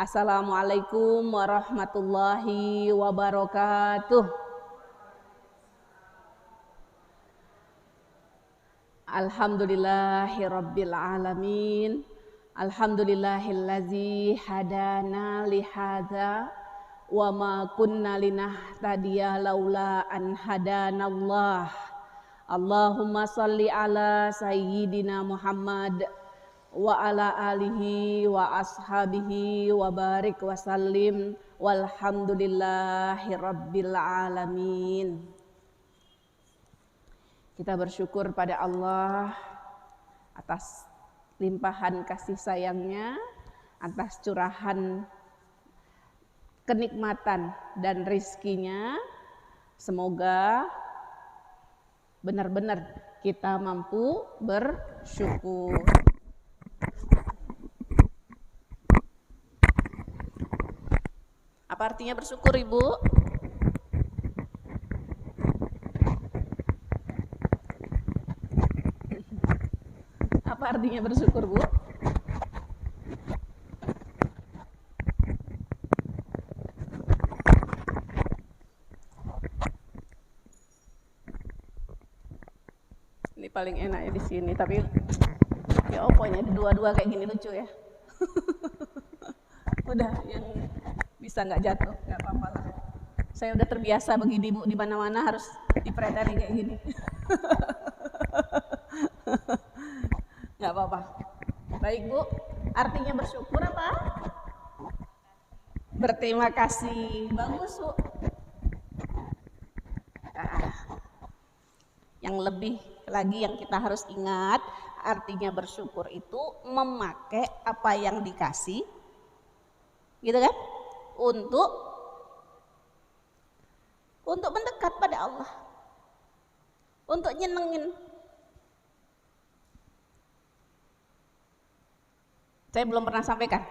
Assalamualaikum warahmatullahi wabarakatuh. Alhamdulillahirabbil alamin. Alhamdulillahillazi hadana lihadza wa ma kunna linahtadiya laula an hadanallah. Allahumma shalli ala sayyidina Muhammad wa ala alihi wa ashabihi wa barik wa sallim walhamdulillahi rabbil alamin. Kita bersyukur pada Allah atas limpahan kasih sayangnya, atas curahan kenikmatan dan rizkinya. Semoga benar-benar kita mampu bersyukur. Apa artinya bersyukur, Ibu? Apa artinya bersyukur, Bu? Ini paling enak ya di sini, tapi ya pokoknya dua-dua kayak gini lucu ya. Udah yang bisa nggak jatuh, nggak apa-apa lah. Saya udah terbiasa begini, Bu, di mana-mana harus dipreteli kayak gini. Nggak apa-apa. Baik, Bu, artinya bersyukur apa? Berterima kasih. Bagus, Bu. Nah, yang lebih lagi yang kita harus ingat, artinya bersyukur itu memakai apa yang dikasih, gitu kan? Untuk mendekat pada Allah, untuk nyenengin. Saya belum pernah sampaikan,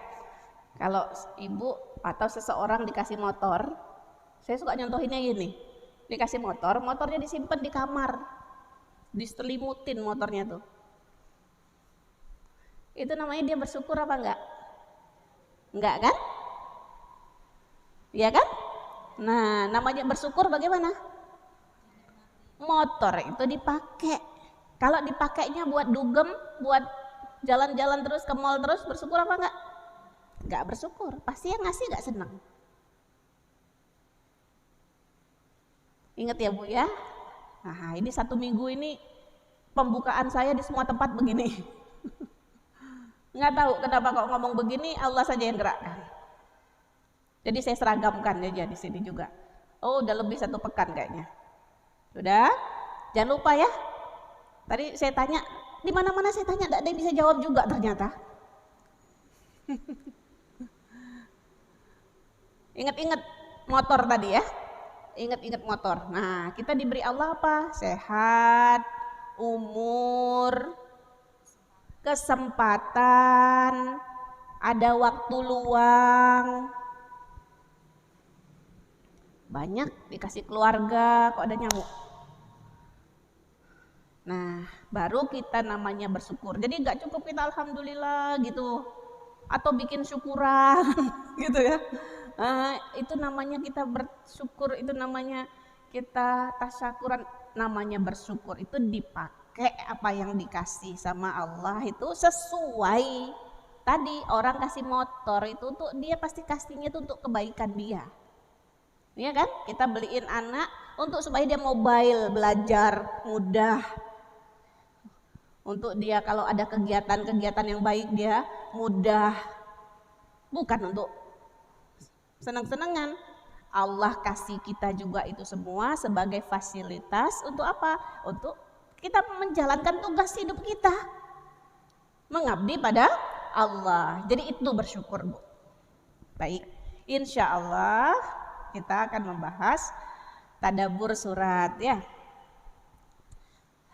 kalau ibu atau seseorang dikasih motor, saya suka nyontohinnya gini, dikasih motor, motornya disimpan di kamar, diselimutin motornya tuh. Itu namanya dia bersyukur apa enggak? Enggak kan? Iya kan? Nah, namanya bersyukur bagaimana? Motor itu dipakai. Kalau dipakainya buat dugem, buat jalan-jalan terus ke mall terus, bersyukur apa enggak? Enggak bersyukur. Pasti yang ngasih enggak senang. Ingat ya, Bu ya. Nah, ini 1 minggu ini pembukaan saya di semua tempat begini. Nggak tahu kenapa kok ngomong begini, Allah saja yang gerakkan. Jadi saya seragamkan aja di sini juga. Oh, udah lebih 1 pekan kayaknya. Sudah? Jangan lupa ya. Tadi saya tanya, di mana-mana saya tanya, enggak ada yang bisa jawab juga ternyata. Ingat-ingat motor tadi ya. Ingat-ingat motor. Nah, kita diberi Allah apa? Sehat, umur, kesempatan, ada waktu luang, banyak dikasih keluarga, kok ada nyamuk. Nah, baru kita namanya bersyukur. Jadi nggak cukup kita alhamdulillah gitu, atau bikin syukuran gitu ya. Itu namanya kita bersyukur, itu namanya kita tasyakuran, namanya bersyukur itu dipakai apa yang dikasih sama Allah itu sesuai. Tadi orang kasih motor itu tuh dia pasti kasihnya tuh untuk kebaikan dia. Iya kan? Kita beliin anak untuk supaya dia mobile, belajar mudah. Untuk dia kalau ada kegiatan-kegiatan yang baik dia mudah. Bukan untuk senang-senangan. Allah kasih kita juga itu semua sebagai fasilitas untuk apa? Untuk kita menjalankan tugas hidup kita. Mengabdi pada Allah. Jadi itu bersyukur, Bu. Baik, insya Allah kita akan membahas tadabbur surat ya.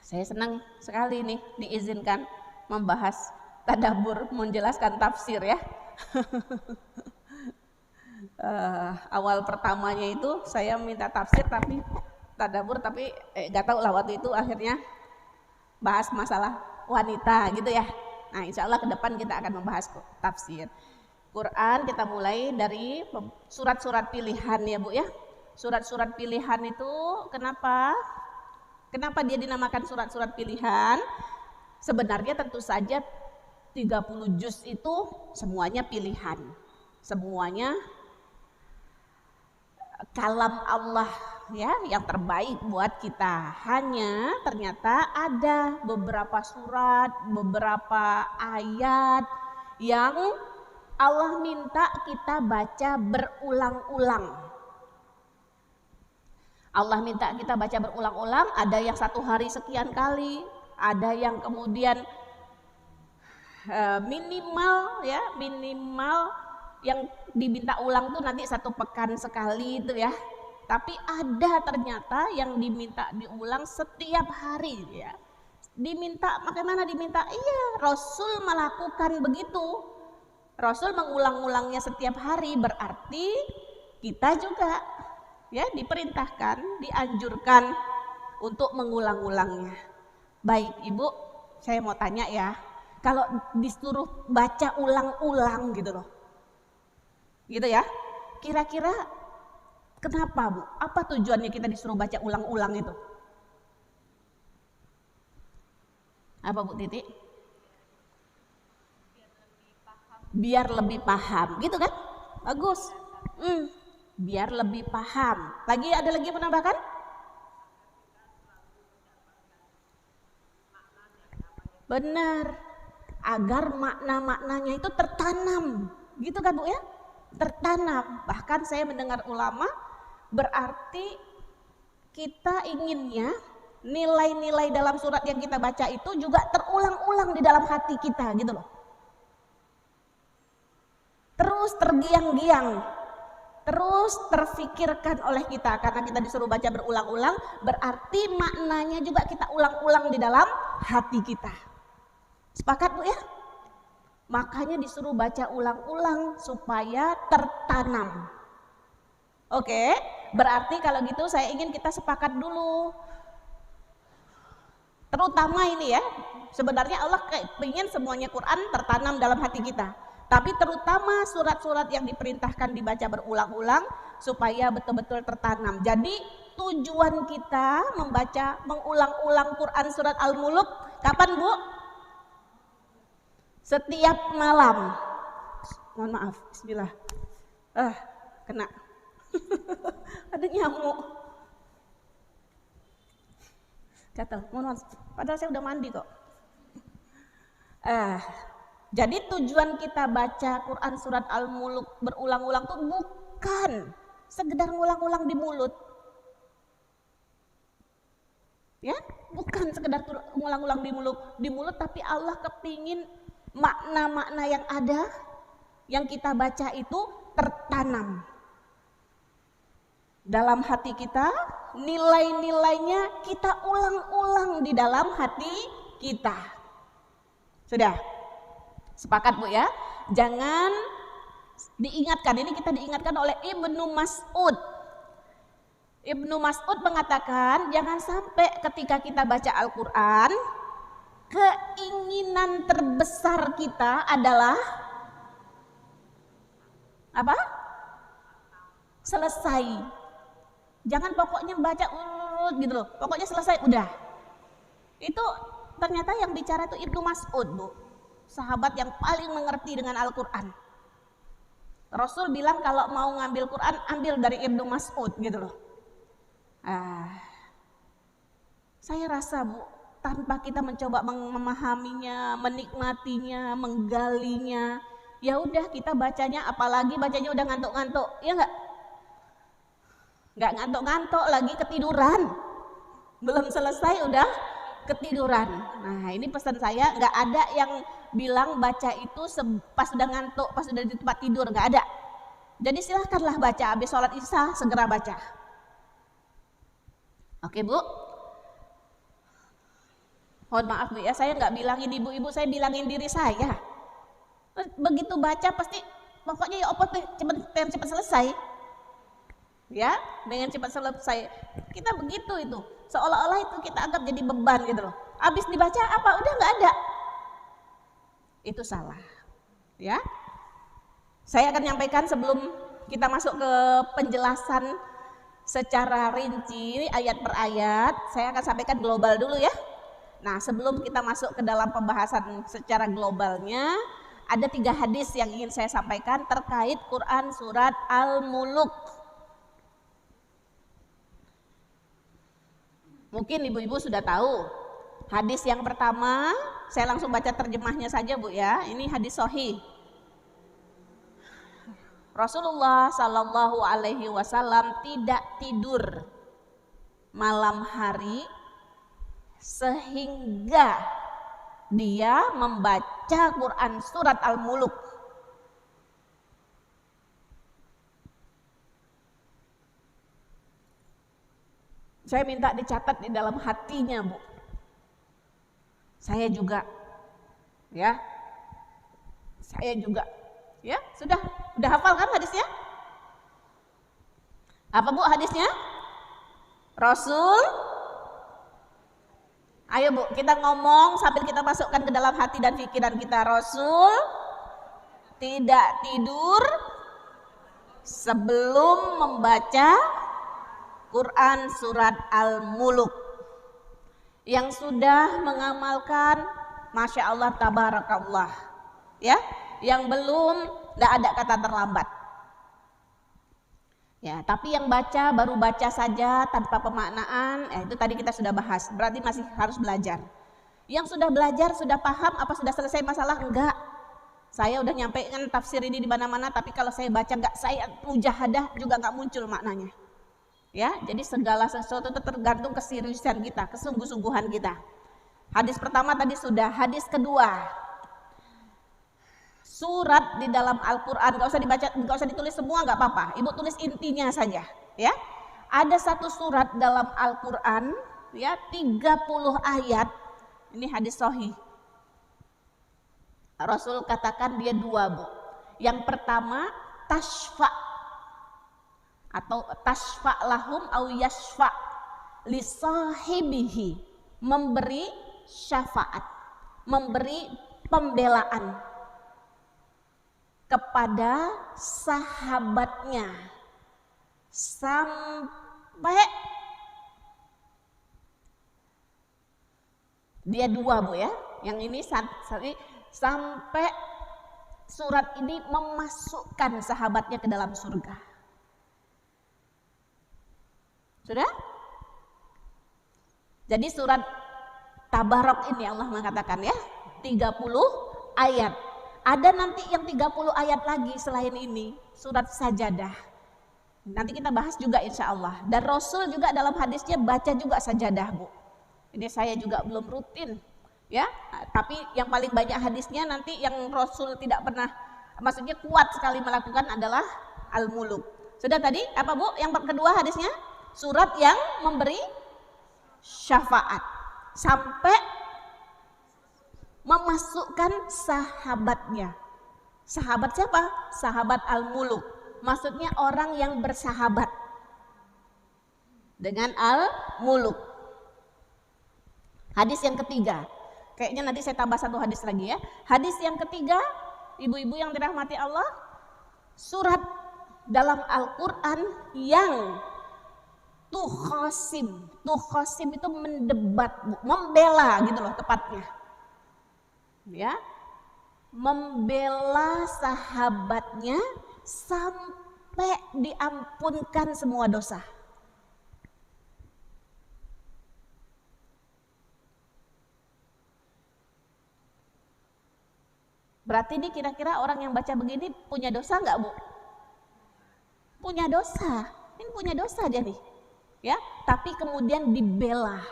Saya senang sekali nih diizinkan membahas tadabbur, menjelaskan tafsir ya. Awal pertamanya itu saya minta tafsir tapi tadabbur, tapi nggak tahu lah waktu itu akhirnya bahas masalah wanita gitu ya. Nah, insya Allah ke depan kita akan membahas tafsir. Quran kita mulai dari surat-surat pilihan ya Bu ya. Surat-surat pilihan itu kenapa? Kenapa dia dinamakan surat-surat pilihan? Sebenarnya tentu saja 30 juz itu semuanya pilihan. Semuanya kalam Allah ya yang terbaik buat kita. Hanya ternyata ada beberapa surat, beberapa ayat yang Allah minta kita baca berulang-ulang. Allah minta kita baca berulang-ulang, ada yang 1 hari sekian kali, ada yang kemudian minimal yang diminta ulang tuh nanti 1 pekan sekali itu ya. Tapi ada ternyata yang diminta diulang setiap hari ya. Diminta, bagaimana diminta? Iya, Rasul melakukan begitu. Rasul mengulang-ulangnya setiap hari, berarti kita juga ya diperintahkan, dianjurkan untuk mengulang-ulangnya. Baik Ibu, saya mau tanya ya, kalau disuruh baca ulang-ulang gitu loh, gitu ya, kira-kira kenapa Bu? Apa tujuannya kita disuruh baca ulang-ulang itu? Apa Bu Titi? Biar lebih paham, gitu kan? Bagus. Biar lebih paham. Lagi ada lagi penambahan? Benar. Agar makna-maknanya itu tertanam, gitu kan Bu ya? Tertanam. Bahkan saya mendengar ulama berarti kita inginnya nilai-nilai dalam surat yang kita baca itu juga terulang-ulang di dalam hati kita gitu loh. Terus tergiang-giang, terus terfikirkan oleh kita karena kita disuruh baca berulang-ulang, berarti maknanya juga kita ulang-ulang di dalam hati kita. Sepakat Bu ya? Makanya disuruh baca ulang-ulang supaya tertanam. Oke, berarti kalau gitu saya ingin kita sepakat dulu. Terutama ini ya, sebenarnya Allah ingin semuanya Quran tertanam dalam hati kita. Tapi terutama surat-surat yang diperintahkan dibaca berulang-ulang supaya betul-betul tertanam. Jadi tujuan kita mengulang-ulang Quran surat Al-Muluk kapan Bu? Setiap malam. Mohon maaf, bismillah. Kena. Ada nyamuk. Gatal, mohon maaf. Padahal saya udah mandi kok. Jadi tujuan kita baca Quran surat Al-Muluk berulang-ulang tuh bukan sekedar ngulang-ulang di mulut. Ya, bukan sekedar ngulang-ulang di mulut, tapi Allah kepingin makna-makna yang ada yang kita baca itu tertanam dalam hati kita, nilai-nilainya kita ulang-ulang di dalam hati kita. Sudah? Sepakat Bu ya? Jangan diingatkan, ini kita diingatkan oleh Ibnu Mas'ud. Ibnu Mas'ud mengatakan jangan sampai ketika kita baca Al-Quran, keinginan terbesar kita adalah apa? Selesai. Jangan pokoknya baca gitu loh, pokoknya selesai udah. Itu ternyata yang bicara itu Ibnu Mas'ud Bu. Sahabat yang paling mengerti dengan Al-Quran. Rasul bilang kalau mau ngambil Quran ambil dari Ibnu Mas'ud gitu loh. Saya rasa Bu, tanpa kita mencoba memahaminya, menikmatinya, menggalinya, ya udah kita bacanya, apalagi bacanya udah ngantuk-ngantuk, ya enggak? Enggak ngantuk-ngantuk lagi ketiduran. Belum selesai udah ketiduran. Nah, ini pesan saya, enggak ada yang bilang baca itu pas sudah ngantuk, pas sudah di tempat tidur, enggak ada. Jadi silahkanlah baca, habis sholat isya segera baca. Oke Bu, mohon maaf Bu ya, saya nggak bilangin ibu-ibu, saya bilangin diri saya. Begitu baca pasti pokoknya ya apa cepat selesai. Ya, dengan cepat selesai. Kita begitu itu, seolah-olah itu kita anggap jadi beban gitu loh. Habis dibaca apa? Udah nggak ada. Itu salah. Ya. Saya akan nyampaikan sebelum kita masuk ke penjelasan secara rinci ayat per ayat, saya akan sampaikan global dulu ya. Nah, sebelum kita masuk ke dalam pembahasan secara globalnya, ada 3 hadis yang ingin saya sampaikan terkait Quran surat Al-Muluk. Mungkin ibu-ibu sudah tahu. Hadis yang pertama, saya langsung baca terjemahnya saja Bu ya. Ini hadis sahih. Rasulullah Shallallahu Alaihi Wasallam tidak tidur malam hari sehingga dia membaca Quran surat Al-Muluk. Saya minta dicatat di dalam hatinya, Bu. Saya juga, ya. Saya juga. Ya, sudah hafal kan hadisnya? Apa Bu hadisnya? Rasul, ayo Bu, kita ngomong sambil kita masukkan ke dalam hati dan pikiran kita. Rasul tidak tidur sebelum membaca Quran surat Al-Muluk. Yang sudah mengamalkan, Masya Allah, Tabarakallah. Ya, yang belum, tidak ada kata terlambat. Ya, tapi yang baca baru baca saja tanpa pemaknaan, itu tadi kita sudah bahas. Berarti masih harus belajar. Yang sudah belajar sudah paham apa sudah selesai masalah? Enggak. Saya udah nyampaikan tafsir ini di mana-mana, tapi kalau saya baca enggak, saya mujahadah juga enggak muncul maknanya. Ya, jadi segala sesuatu itu tergantung keseriusan kita, kesungguh-sungguhan kita. Hadis pertama tadi sudah, hadis kedua. Surat di dalam Al-Quran, gak usah dibaca, gak usah ditulis semua, gak apa-apa. Ibu tulis intinya saja, ya. Ada satu surat dalam Al-Quran, ya, 30 ayat. Ini hadis sahih. Rasul katakan dia 2, Bu. Yang pertama, tashfa atau tashfa lahum au yashfa li sahibihi, memberi syafaat, memberi pembelaan kepada sahabatnya sampai dia 2, Bu ya. Yang ini sampai surat ini memasukkan sahabatnya ke dalam surga. Sudah? Jadi surat Tabarok ini Allah mengatakan ya, 30 ayat. Ada nanti yang 30 ayat lagi selain ini, surat Sajadah. Nanti kita bahas juga insya Allah. Dan Rasul juga dalam hadisnya baca juga Sajadah, Bu. Ini saya juga belum rutin, ya. Tapi yang paling banyak hadisnya nanti yang Rasul tidak pernah, maksudnya kuat sekali melakukan adalah Al-Muluk. Sudah tadi apa Bu? Yang kedua hadisnya surat yang memberi syafaat sampai memasukkan sahabatnya. Sahabat siapa? Sahabat Al-Muluk. Maksudnya orang yang bersahabat dengan Al-Muluk. Hadis yang ketiga. Kayaknya nanti saya tambah satu hadis lagi ya. Hadis yang ketiga, ibu-ibu yang dirahmati Allah, surat dalam Al-Quran yang tukhosim. Tukhosim itu mendebat, membela gitu loh tepatnya. Ya, membela sahabatnya sampai diampunkan semua dosa. Berarti ini kira-kira orang yang baca begini punya dosa nggak, Bu? Punya dosa. Ini punya dosa dia nih. Ya, tapi kemudian dibela.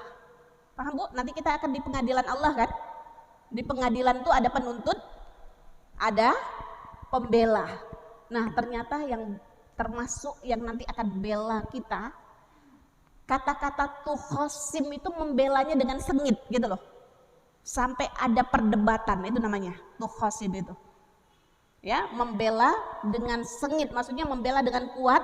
Paham, Bu? Nanti kita akan di pengadilan Allah kan? Di pengadilan itu ada penuntut, ada pembela. Nah, ternyata yang termasuk yang nanti akan bela kita, kata-kata tukhosim itu membelanya dengan sengit gitu loh. Sampai ada perdebatan, itu namanya tukhosim itu. Ya, membela dengan sengit, maksudnya membela dengan kuat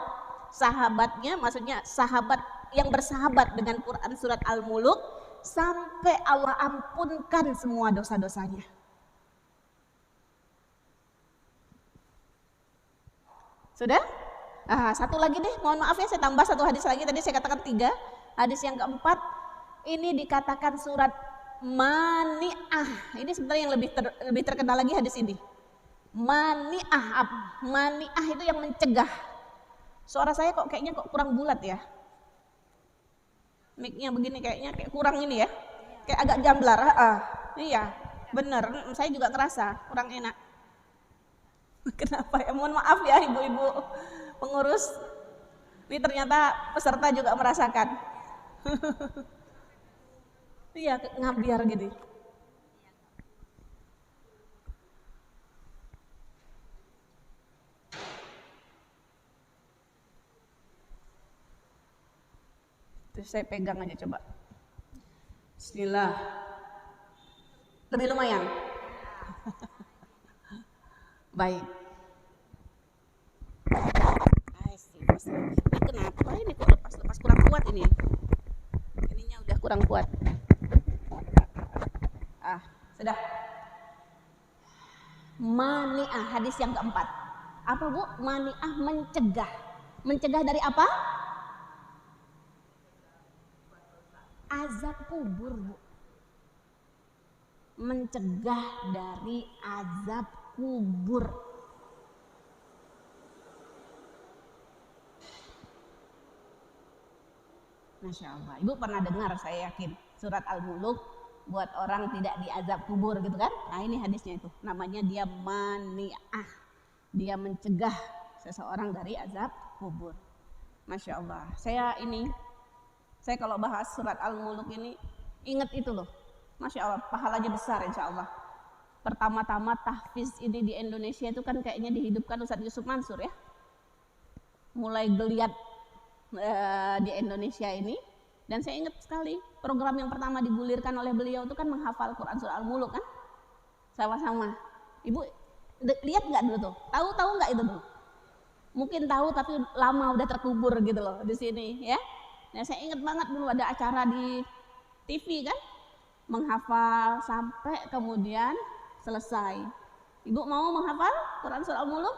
sahabatnya, maksudnya sahabat yang bersahabat dengan Quran surat Al-Muluk, sampai Allah ampunkan semua dosa-dosanya. Sudah? Satu lagi deh, mohon maaf ya, saya tambah satu hadis lagi. Tadi saya katakan 3. Hadis yang keempat, ini dikatakan surat Mani'ah. Ini sebenarnya yang lebih terkenal lagi hadis ini. Mani'ah. Mani'ah itu yang mencegah. Suara saya kayaknya kurang bulat ya. Mic-nya begini kayaknya kayak kurang ini ya. Kayak agak jamblar. Iya, bener. Saya juga ngerasa kurang enak. Kenapa ya? Mohon maaf ya ibu-ibu pengurus. Ini ternyata peserta juga merasakan. Iya, ngambiar gitu. Terus saya pegang aja coba. Bismillah. Lebih lumayan. Baik. Kenapa ini kok lepas kurang kuat ini? Ininya udah kurang kuat. Sudah. Mani'ah, hadis yang keempat. Apa Bu? Mani'ah mencegah. Mencegah dari apa? Azab kubur, Bu. Mencegah dari azab kubur. Masya Allah. Ibu pernah dengar, saya yakin, surat Al-Muluk buat orang tidak diazab kubur gitu kan? Nah ini hadisnya itu. Namanya dia mani'ah. Dia mencegah seseorang dari azab kubur. Masya Allah. Saya kalau bahas surat Al-Muluk ini ingat itu loh. Masya Allah, pahalanya besar insya Allah. Pertama-tama tahfiz ini di Indonesia itu kan kayaknya dihidupkan Ustadz Yusuf Mansur ya. Mulai geliat di Indonesia ini. Dan saya ingat sekali program yang pertama digulirkan oleh beliau itu kan menghafal Quran surah Al-Muluk kan. Sama-sama. Ibu lihat nggak dulu tuh? Tahu nggak itu tuh? Mungkin tahu tapi lama udah terkubur gitu loh di sini ya. Nah saya ingat banget dulu ada acara di TV kan. Menghafal sampai kemudian selesai. Ibu mau menghafal Quran surah Al-Muluk?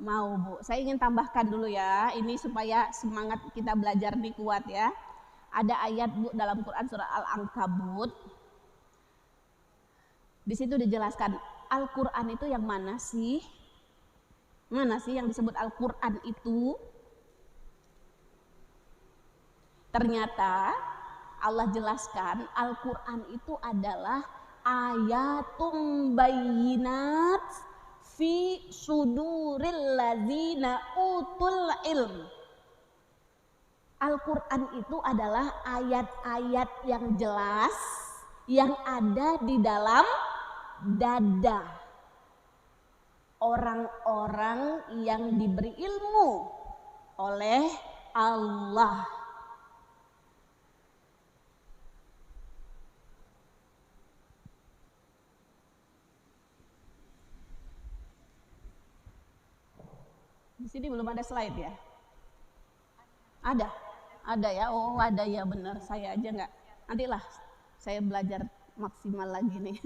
Mau Bu. Saya ingin tambahkan dulu ya. Ini supaya semangat kita belajar ini kuat ya. Ada ayat Bu dalam Quran surah Al-Ankabut. Di situ dijelaskan Al-Quran itu yang mana sih? Mana sih yang disebut Al-Quran itu? Ternyata Allah jelaskan Al-Quran itu adalah ayatum bayyinat fi suduril ladzina utul ilm. Al-Quran itu adalah ayat-ayat yang jelas yang ada di dalam dada orang-orang yang diberi ilmu oleh Allah. Di sini belum ada slide ya? Ada ya? Oh ada ya, benar. Saya aja nggak. Nantilah saya belajar maksimal lagi nih.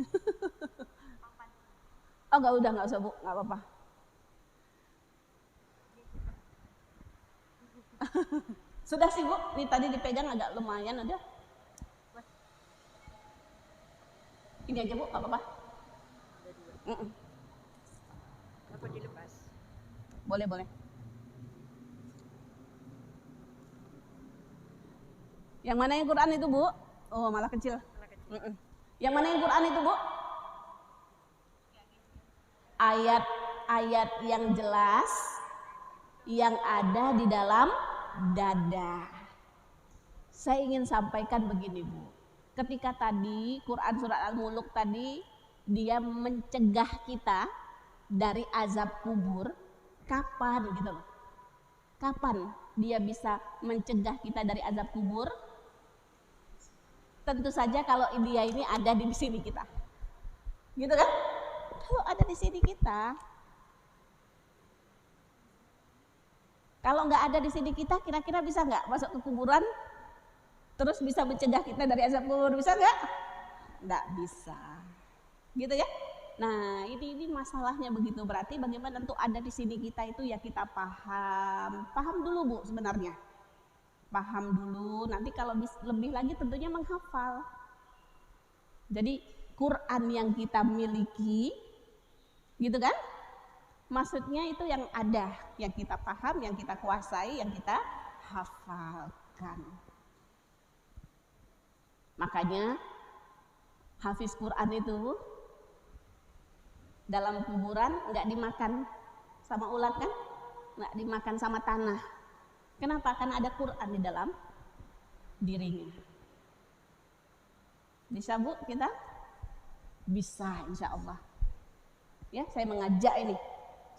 Oh nggak usah Bu, nggak apa-apa. Sudah sih Bu, ini tadi dipegang agak lumayan udah. Ini aja Bu, nggak apa-apa. Apa dilepas? Boleh. Yang mana yang Quran itu Bu? Oh malah kecil. Yang mana yang Quran itu Bu? Ayat-ayat yang jelas yang ada di dalam dada. Saya ingin sampaikan begini Bu. Ketika tadi Quran surat Al-Muluk tadi dia mencegah kita dari azab kubur, kapan gitu loh? Kapan dia bisa mencegah kita dari azab kubur? Tentu saja kalau dia ini ada di sini kita. Gitu kan? Kalau ada di sini kita. Kalau nggak ada di sini kita, kira-kira bisa nggak masuk ke kuburan? Terus bisa mencegah kita dari azab kubur, bisa nggak? Nggak bisa. Gitu ya? Nah, ini masalahnya begitu. Berarti bagaimana untuk ada di sini kita itu ya kita paham. Paham dulu Bu sebenarnya. Paham dulu, nanti kalau lebih lagi tentunya menghafal. Jadi Quran yang kita miliki, gitu kan? Maksudnya itu yang ada, yang kita paham, yang kita kuasai, yang kita hafalkan. Makanya hafiz Quran itu dalam kuburan nggak dimakan sama ulat kan? Nggak dimakan sama tanah. Kenapa? Karena ada Quran di dalam dirinya. Bisa Bu kita? Bisa insya Allah. Ya, saya mengajak ini.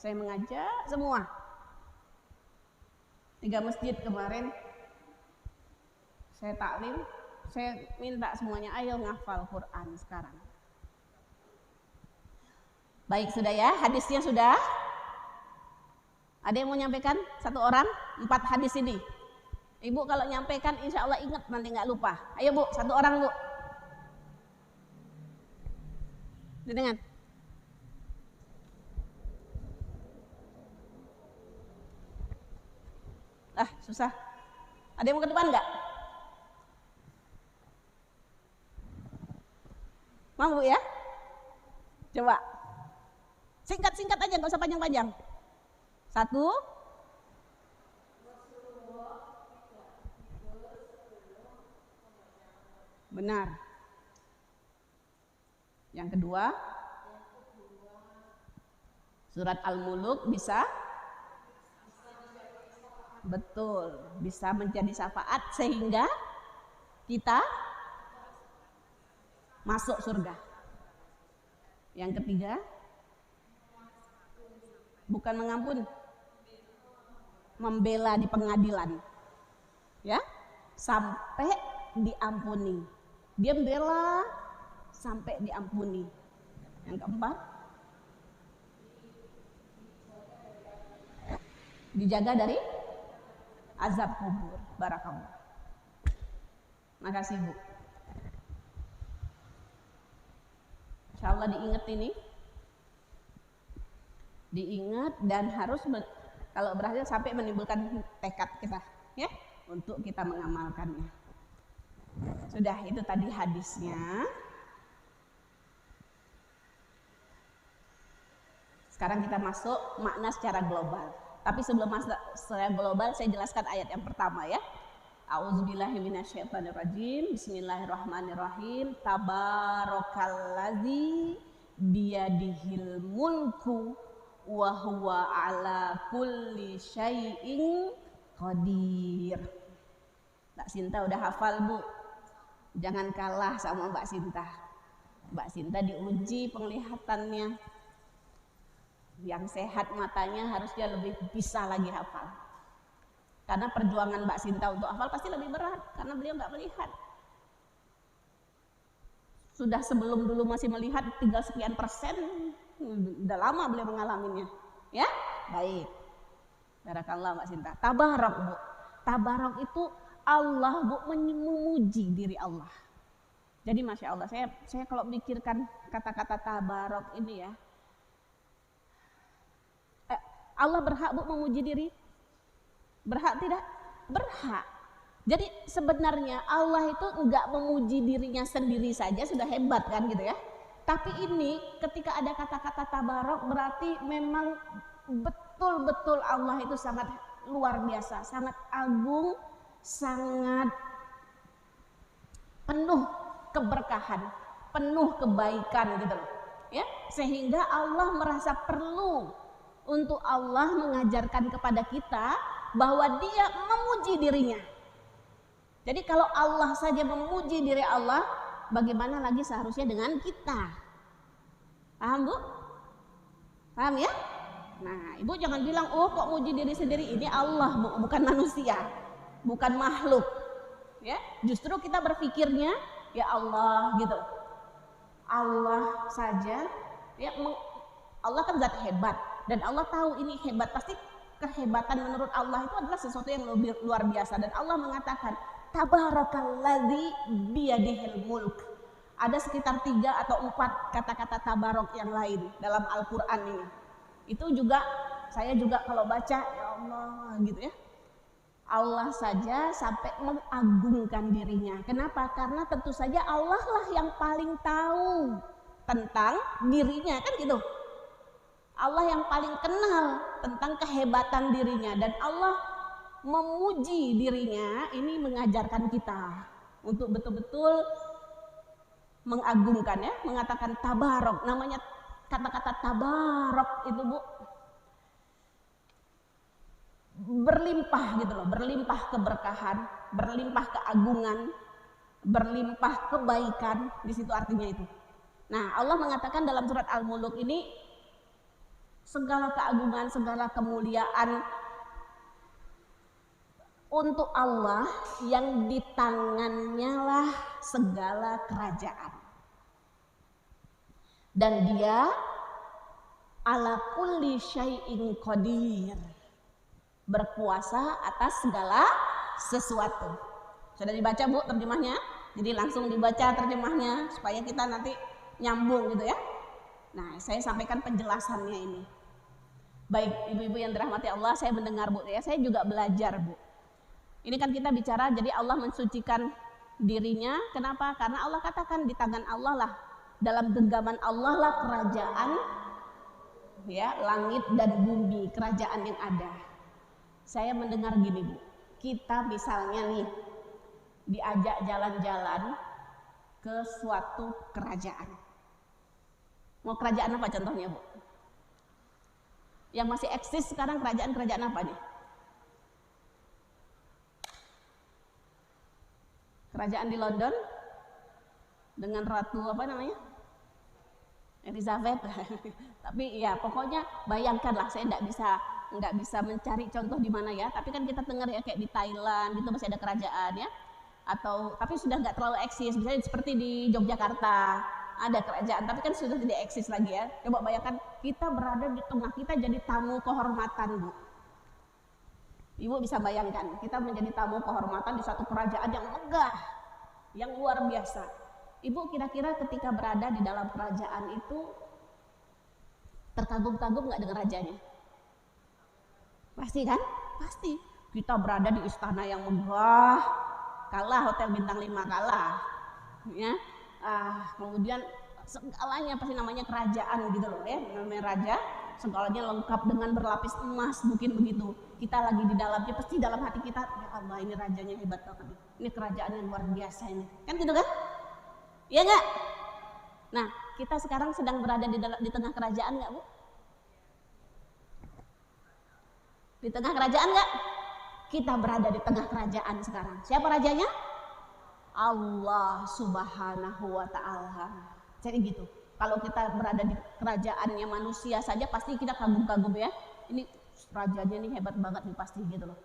Saya mengajak semua. 3 masjid kemarin saya taklim, saya minta semuanya ayo ngafal Quran sekarang. Baik, sudah ya, hadisnya sudah. Ada yang mau nyampaikan? 1 orang, 4 hadis ini. Ibu kalau nyampaikan insya Allah ingat nanti nggak lupa. Ayo Bu, 1 orang Bu. Dengan. Susah. Ada yang mau ke depan nggak? Mau Bu ya? Coba. Singkat-singkat aja, nggak usah panjang-panjang. 1. Benar. Yang kedua, surat Al-Muluk bisa? Betul, bisa menjadi syafaat sehingga kita masuk surga. Yang ketiga, bukan mengampun, membela di pengadilan, ya, sampai diampuni. Dia membela sampai diampuni. Yang keempat, dijaga dari azab kubur. Barakallah. Makasih Bu. Insya Allah diingat ini. Diingat dan harus kalau berhasil sampai menimbulkan tekad kita ya untuk kita mengamalkannya. Sudah, itu tadi hadisnya. Sekarang kita masuk makna secara global. Tapi sebelum masuk secara global saya jelaskan ayat yang pertama ya. A'udzubillahi minasyaitonirrajim. Bismillahirrahmanirrahim. Tabarakalladzi biyadihil mulku wa huwa ala kulli syai'in qadir. Mbak Sinta udah hafal Bu. Jangan kalah sama Mbak Sinta. Mbak Sinta diuji penglihatannya. Yang sehat matanya harusnya lebih bisa lagi hafal. Karena perjuangan Mbak Sinta untuk hafal pasti lebih berat karena beliau nggak melihat. Sudah sebelum dulu masih melihat 3 sekian persen, udah lama beliau mengalaminya. Ya, baik. Barakallah Mbak Sinta. Tabarok Bu. Tabarok itu Allah Bu memuji diri Allah. Jadi masya Allah, saya kalau mikirkan kata-kata tabarok ini ya, Allah berhak Bu memuji diri? Berhak tidak? Berhak. Jadi sebenarnya Allah itu enggak memuji dirinya sendiri saja sudah hebat kan gitu ya. Tapi ini ketika ada kata-kata tabarok berarti memang betul-betul Allah itu sangat luar biasa, sangat agung, sangat penuh keberkahan, penuh kebaikan gitu loh. Ya, sehingga Allah merasa perlu untuk Allah mengajarkan kepada kita bahwa Dia memuji dirinya. Jadi kalau Allah saja memuji diri Allah, bagaimana lagi seharusnya dengan kita? Paham Bu? Paham ya? Nah, Ibu jangan bilang, oh kok muji diri sendiri, ini Allah Bu, bukan manusia, bukan makhluk. Ya, justru kita berpikirnya ya Allah gitu. Allah saja, ya Allah kan zat hebat dan Allah tahu ini hebat, pasti kehebatan menurut Allah itu adalah sesuatu yang luar biasa dan Allah mengatakan tabarakalladzi biyadihil mulk. Ada sekitar 3 atau 4 kata-kata tabarok yang lain dalam Al-Quran ini. Itu juga saya juga kalau baca, ya Allah gitu ya. Allah saja sampai mengagungkan dirinya. Kenapa? Karena tentu saja Allah lah yang paling tahu tentang dirinya, kan gitu. Allah yang paling kenal tentang kehebatan dirinya, dan Allah memuji dirinya. Ini mengajarkan kita untuk betul-betul mengagungkan ya, mengatakan tabarok. Namanya kata-kata tabarok itu Bu, berlimpah gitu loh, berlimpah keberkahan, berlimpah keagungan, berlimpah kebaikan, di situ artinya itu. Nah, Allah mengatakan dalam surat Al-Mulk ini, segala keagungan, segala kemuliaan untuk Allah yang di tangannya lah segala kerajaan. Dan Dia ala kulli syai'in qadir, berkuasa atas segala sesuatu. Sudah dibaca Bu terjemahnya? Jadi langsung dibaca terjemahnya supaya kita nanti nyambung gitu ya. Nah, saya sampaikan penjelasannya ini. Baik, ibu-ibu yang dirahmati Allah, saya mendengar Bu ya, saya juga belajar Bu. Ini kan kita bicara, jadi Allah mensucikan dirinya. Kenapa? Karena Allah katakan di tangan Allah lah, dalam genggaman Allah lah kerajaan ya, langit dan bumi, kerajaan yang ada. Saya mendengar gini Bu, kita misalnya nih diajak jalan-jalan ke suatu kerajaan. Mau kerajaan apa contohnya Bu? Yang masih eksis sekarang kerajaan-kerajaan apa nih? Kerajaan di London dengan ratu apa namanya? Elizabeth. Tapi ya pokoknya bayangkanlah, saya nggak bisa mencari contoh di mana ya. Tapi kan kita dengar ya kayak di Thailand gitu masih ada kerajaan ya. Atau tapi sudah nggak terlalu eksis. Misalnya seperti di Yogyakarta ada kerajaan, tapi kan sudah tidak eksis lagi ya. Coba bayangkan kita berada di tengah, kita jadi tamu kehormatan Bu. Ibu bisa bayangkan, kita menjadi tamu kehormatan di satu kerajaan yang megah, yang luar biasa. Ibu kira-kira ketika berada di dalam kerajaan itu terkagum-kagum nggak dengan rajanya? Pasti kan? Pasti. Kita berada di istana yang megah, kalah hotel bintang 5 kalah, ya. Kemudian segalanya pasti namanya kerajaan gitu loh ya, namanya raja. Segalanya lengkap dengan berlapis emas, mungkin begitu. Kita lagi di dalamnya, pasti dalam hati kita, ya Allah ini rajanya hebat banget, ini kerajaan yang luar biasa ini, kan gitu kan? Iya nggak? Nah, kita sekarang sedang berada di tengah kerajaan nggak Bu? Di tengah kerajaan nggak? Kita berada di tengah kerajaan sekarang. Siapa rajanya? Allah Subhanahu wa Ta'ala. Jadi gitu. Kalau kita berada di kerajaannya manusia saja pasti kita kagum-kagum ya. Ini rajanya ini hebat banget nih pasti gitu loh.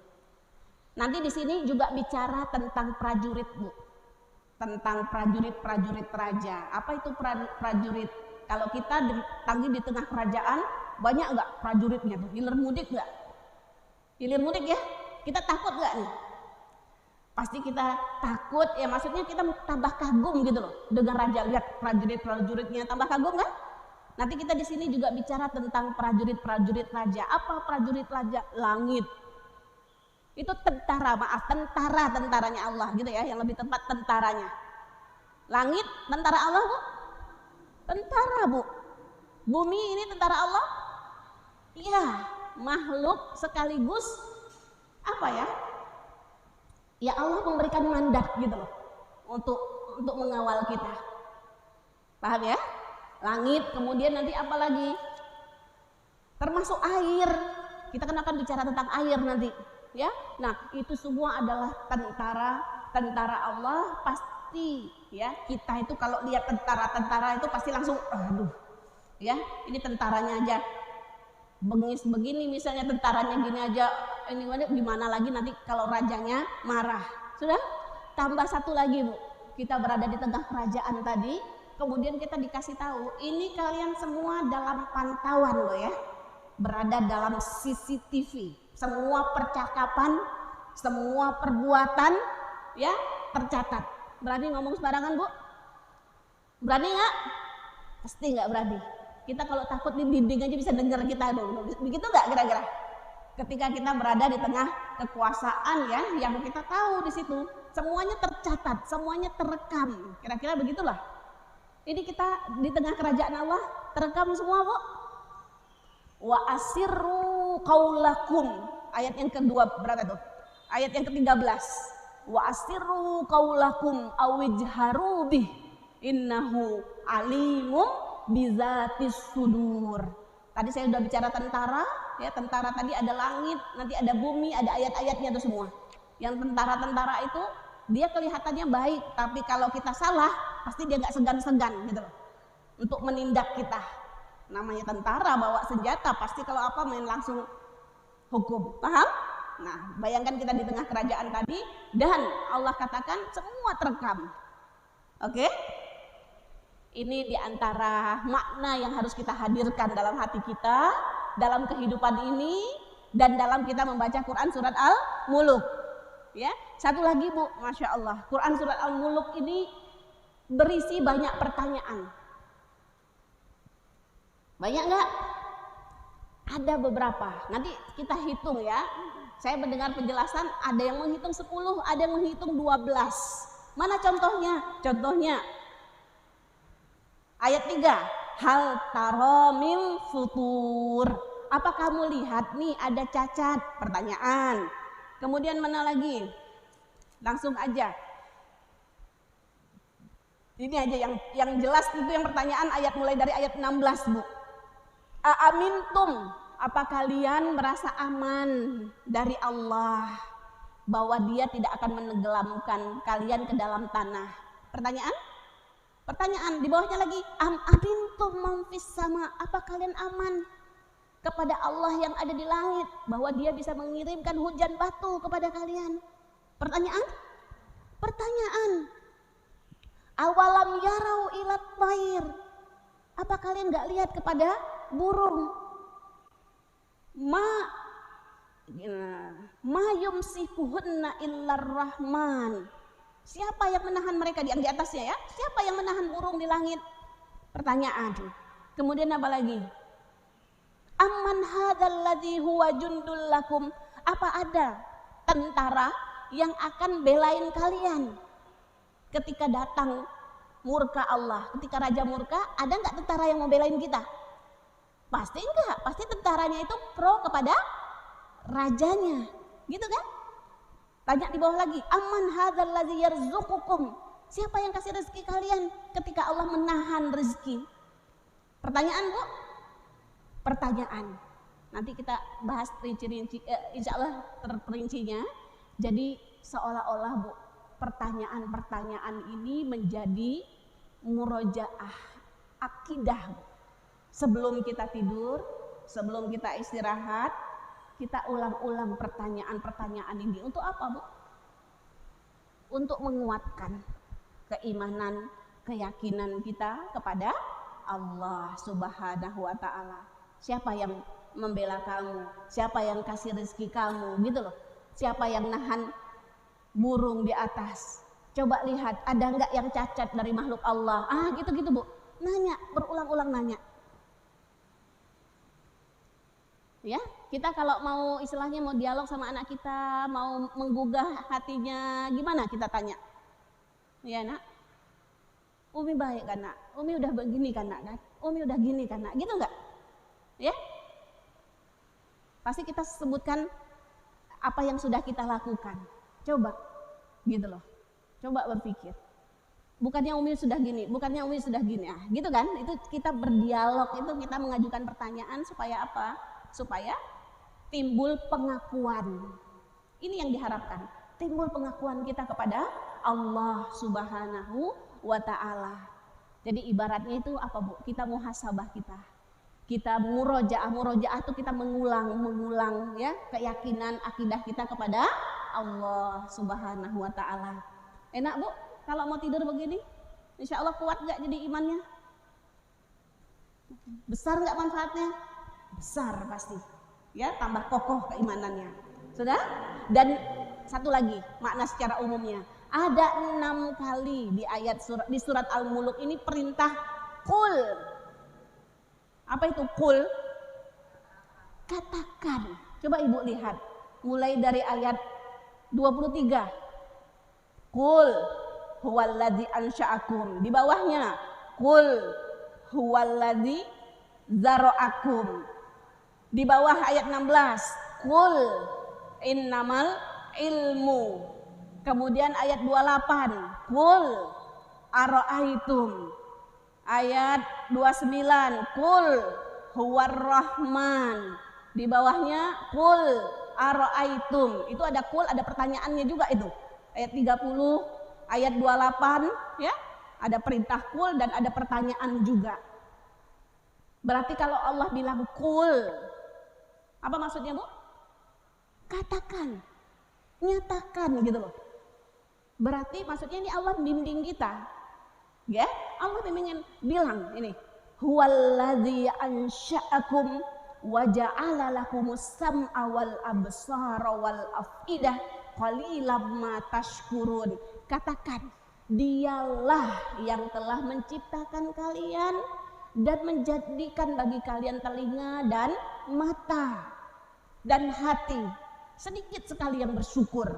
Nanti di sini juga bicara tentang prajurit Bu. Tentang prajurit-prajurit raja. Apa itu prajurit? Kalau kita tanggi di tengah kerajaan, banyak nggak prajuritnya tuh? Hilir mudik nggak? Hilir mudik ya? Kita takut nggak nih? Pasti kita takut ya, maksudnya kita tambah kagum gitu loh dengan raja. Lihat prajurit-prajuritnya, tambah kagum kan? Nanti kita di sini juga bicara tentang prajurit-prajurit raja. Apa prajurit raja? Langit. Itu tentara, maaf, tentaranya Allah gitu ya, yang lebih tepat tentaranya. Langit tentara Allah Bu? Tentara Bu. Bumi ini tentara Allah? Iya, makhluk sekaligus apa ya? Ya Allah memberikan mandat gitu loh untuk mengawal kita. Paham ya? Langit, kemudian nanti apa lagi? Termasuk air. Kita kan akan bicara tentang air nanti, ya. Nah, itu semua adalah tentara Allah. Pasti ya, kita itu kalau lihat tentara itu pasti langsung aduh. Ya, ini tentaranya aja bengis begini, misalnya tentaranya gini aja, ini gimana lagi nanti kalau rajanya marah. Sudah tambah satu lagi Bu, kita berada di tengah kerajaan tadi, kemudian kita dikasih tahu ini kalian semua dalam pantauan loh ya, berada dalam CCTV, semua percakapan, semua perbuatan ya tercatat. Berani ngomong sembarangan Bu? Berani nggak? Pasti nggak berani. Kita kalau takut di dinding aja bisa dengar kita dulu. Begitu nggak kira-kira? Ketika kita berada di tengah kekuasaan ya, yang kita tahu di situ semuanya tercatat, semuanya terekam. Kira-kira begitulah. Ini kita di tengah kerajaan Allah, terekam semua, Bu. Wa asirru qaulakum. Ayat yang kedua berapa tuh? Ayat yang ke-13. Wa asirru qaulakum awijharu bih innahu alimum bizatis sudur. Tadi saya sudah bicara tentara, ya tentara tadi ada langit, nanti ada bumi, ada ayat-ayatnya itu semua. Yang tentara-tentara itu dia kelihatannya baik, tapi kalau kita salah pasti dia nggak segan-segan gitu loh untuk menindak kita. Namanya tentara bawa senjata, pasti kalau apa main langsung hukum, paham? Nah, bayangkan kita di tengah kerajaan tadi dan Allah katakan semua terekam. Oke? Ini diantara makna yang harus kita hadirkan dalam hati kita, dalam kehidupan ini, dan dalam kita membaca Quran surat Al-Muluk. Ya, satu lagi Bu, Masya Allah, Quran surat Al-Muluk ini berisi banyak pertanyaan. Banyak nggak? Ada beberapa. Nanti kita hitung ya. Saya mendengar penjelasan, ada yang menghitung 10, ada yang menghitung 12. Mana contohnya? Contohnya ayat 3, hal taromim futur. Apa kamu lihat nih ada cacat? Pertanyaan. Kemudian mana lagi? Langsung aja. Ini aja yang jelas itu yang pertanyaan ayat mulai dari ayat 16, Bu. Aamintum, apa kalian merasa aman dari Allah bahwa Dia tidak akan menenggelamkan kalian ke dalam tanah? Pertanyaan? Pertanyaan di bawahnya lagi, amintum man fis sama, apa kalian aman kepada Allah yang ada di langit bahwa Dia bisa mengirimkan hujan batu kepada kalian? Pertanyaan? Pertanyaan. Awalam yarau ilat thair, apa kalian nggak lihat kepada burung? Ma yumsikuhunna illar rahman. Siapa yang menahan mereka di atasnya ya? Siapa yang menahan burung di langit? Pertanyaan. Kemudian apa lagi? Amman hadzal ladzi huwa jundul lakum. Apa ada tentara yang akan belain kalian ketika datang murka Allah? Ketika raja murka, ada nggak tentara yang mau belain kita? Pasti enggak. Pasti tentaranya itu pro kepada rajanya. Gitu kan? Tanya di bawah lagi, amman hadzal ladzi yarzuqukum. Siapa yang kasih rezeki kalian ketika Allah menahan rezeki? Pertanyaan, Bu. Pertanyaan. Nanti kita bahas rinci-rinci, insya Allah terperincinya. Jadi seolah-olah, Bu, pertanyaan-pertanyaan ini menjadi murojaah akidah, Bu. Sebelum kita tidur, sebelum kita istirahat, kita ulang-ulang pertanyaan-pertanyaan ini. Untuk apa, Bu? Untuk menguatkan keimanan, keyakinan kita kepada Allah Subhanahu wa Ta'ala. Siapa yang membela kamu? Siapa yang kasih rezeki kamu? Gitu loh. Siapa yang nahan burung di atas? Coba lihat, ada nggak yang cacat dari makhluk Allah? Gitu-gitu, Bu. Nanya, berulang-ulang nanya. Ya, kita kalau mau istilahnya mau dialog sama anak kita, mau menggugah hatinya, gimana kita tanya? Ya, Nak. Umi baik kan, Nak? Umi udah begini kan, Nak? Umi udah gini kan, Nak? Gitu enggak? Ya? Pasti kita sebutkan apa yang sudah kita lakukan. Coba. Gitu loh. Coba berpikir. Bukannya Umi sudah gini, bukannya Umi sudah gini. Gitu kan? Itu kita berdialog, itu kita mengajukan pertanyaan supaya apa? Supaya timbul pengakuan. Ini yang diharapkan, timbul pengakuan kita kepada Allah Subhanahu wa Ta'ala. Jadi ibaratnya itu apa, Bu? Kita muhasabah kita murojaah itu kita mengulang ya keyakinan akidah kita kepada Allah Subhanahu wa Ta'ala. Enak, Bu, kalau mau tidur begini? Insya Allah kuat gak jadi imannya? Besar gak manfaatnya? Besar pasti, ya, tambah kokoh keimanannya. Sudah? Dan satu lagi makna secara umumnya, Ada 6 kali di di surat Al-Muluk ini perintah kul. Apa itu kul? Katakan. Coba ibu lihat. Mulai dari ayat 23. Kul huwallazi ansha'akum. Di bawahnya kul huwallazi zara'akum. Di bawah ayat 16. Kul innamal ilmu. Kemudian ayat 28, kul ara'aitum. Ayat 29, kul huwar rahman. Di bawahnya kul ara'aitum. Itu ada kul, ada pertanyaannya juga itu. Ayat 30, ayat 28 ya. Ada perintah kul dan ada pertanyaan juga. Berarti kalau Allah bilang kul, apa maksudnya, Bu? Katakan, nyatakan gitu loh. Berarti maksudnya ini Allah bimbing kita. Ya, Allah bilang ini, huwallazi ansha'akum wa ja'ala lakumus sam'a wal absara wal afidah qalilan ma tashkurun. Katakan, dialah yang telah menciptakan kalian dan menjadikan bagi kalian telinga dan mata dan hati. Sedikit sekali yang bersyukur.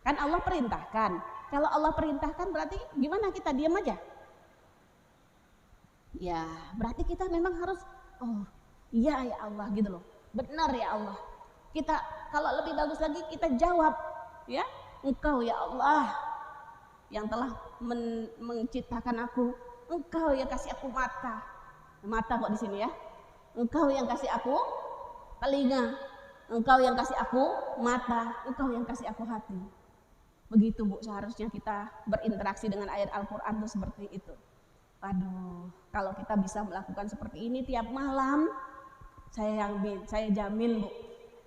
Kan Allah perintahkan. Kalau Allah perintahkan berarti gimana, kita diam aja? Ya, berarti kita memang harus, oh iya ya Allah gitu loh. Benar ya Allah. Kita kalau lebih bagus lagi kita jawab, ya, Engkau ya Allah yang telah menciptakan aku. Engkau yang kasih aku mata. Mata kok di sini ya. Engkau yang kasih aku telinga. Engkau yang kasih aku mata. Engkau yang kasih aku hati. Begitu, Bu, seharusnya kita berinteraksi dengan ayat Al-Quran itu seperti itu. Aduh, kalau kita bisa melakukan seperti ini tiap malam, saya jamin, Bu,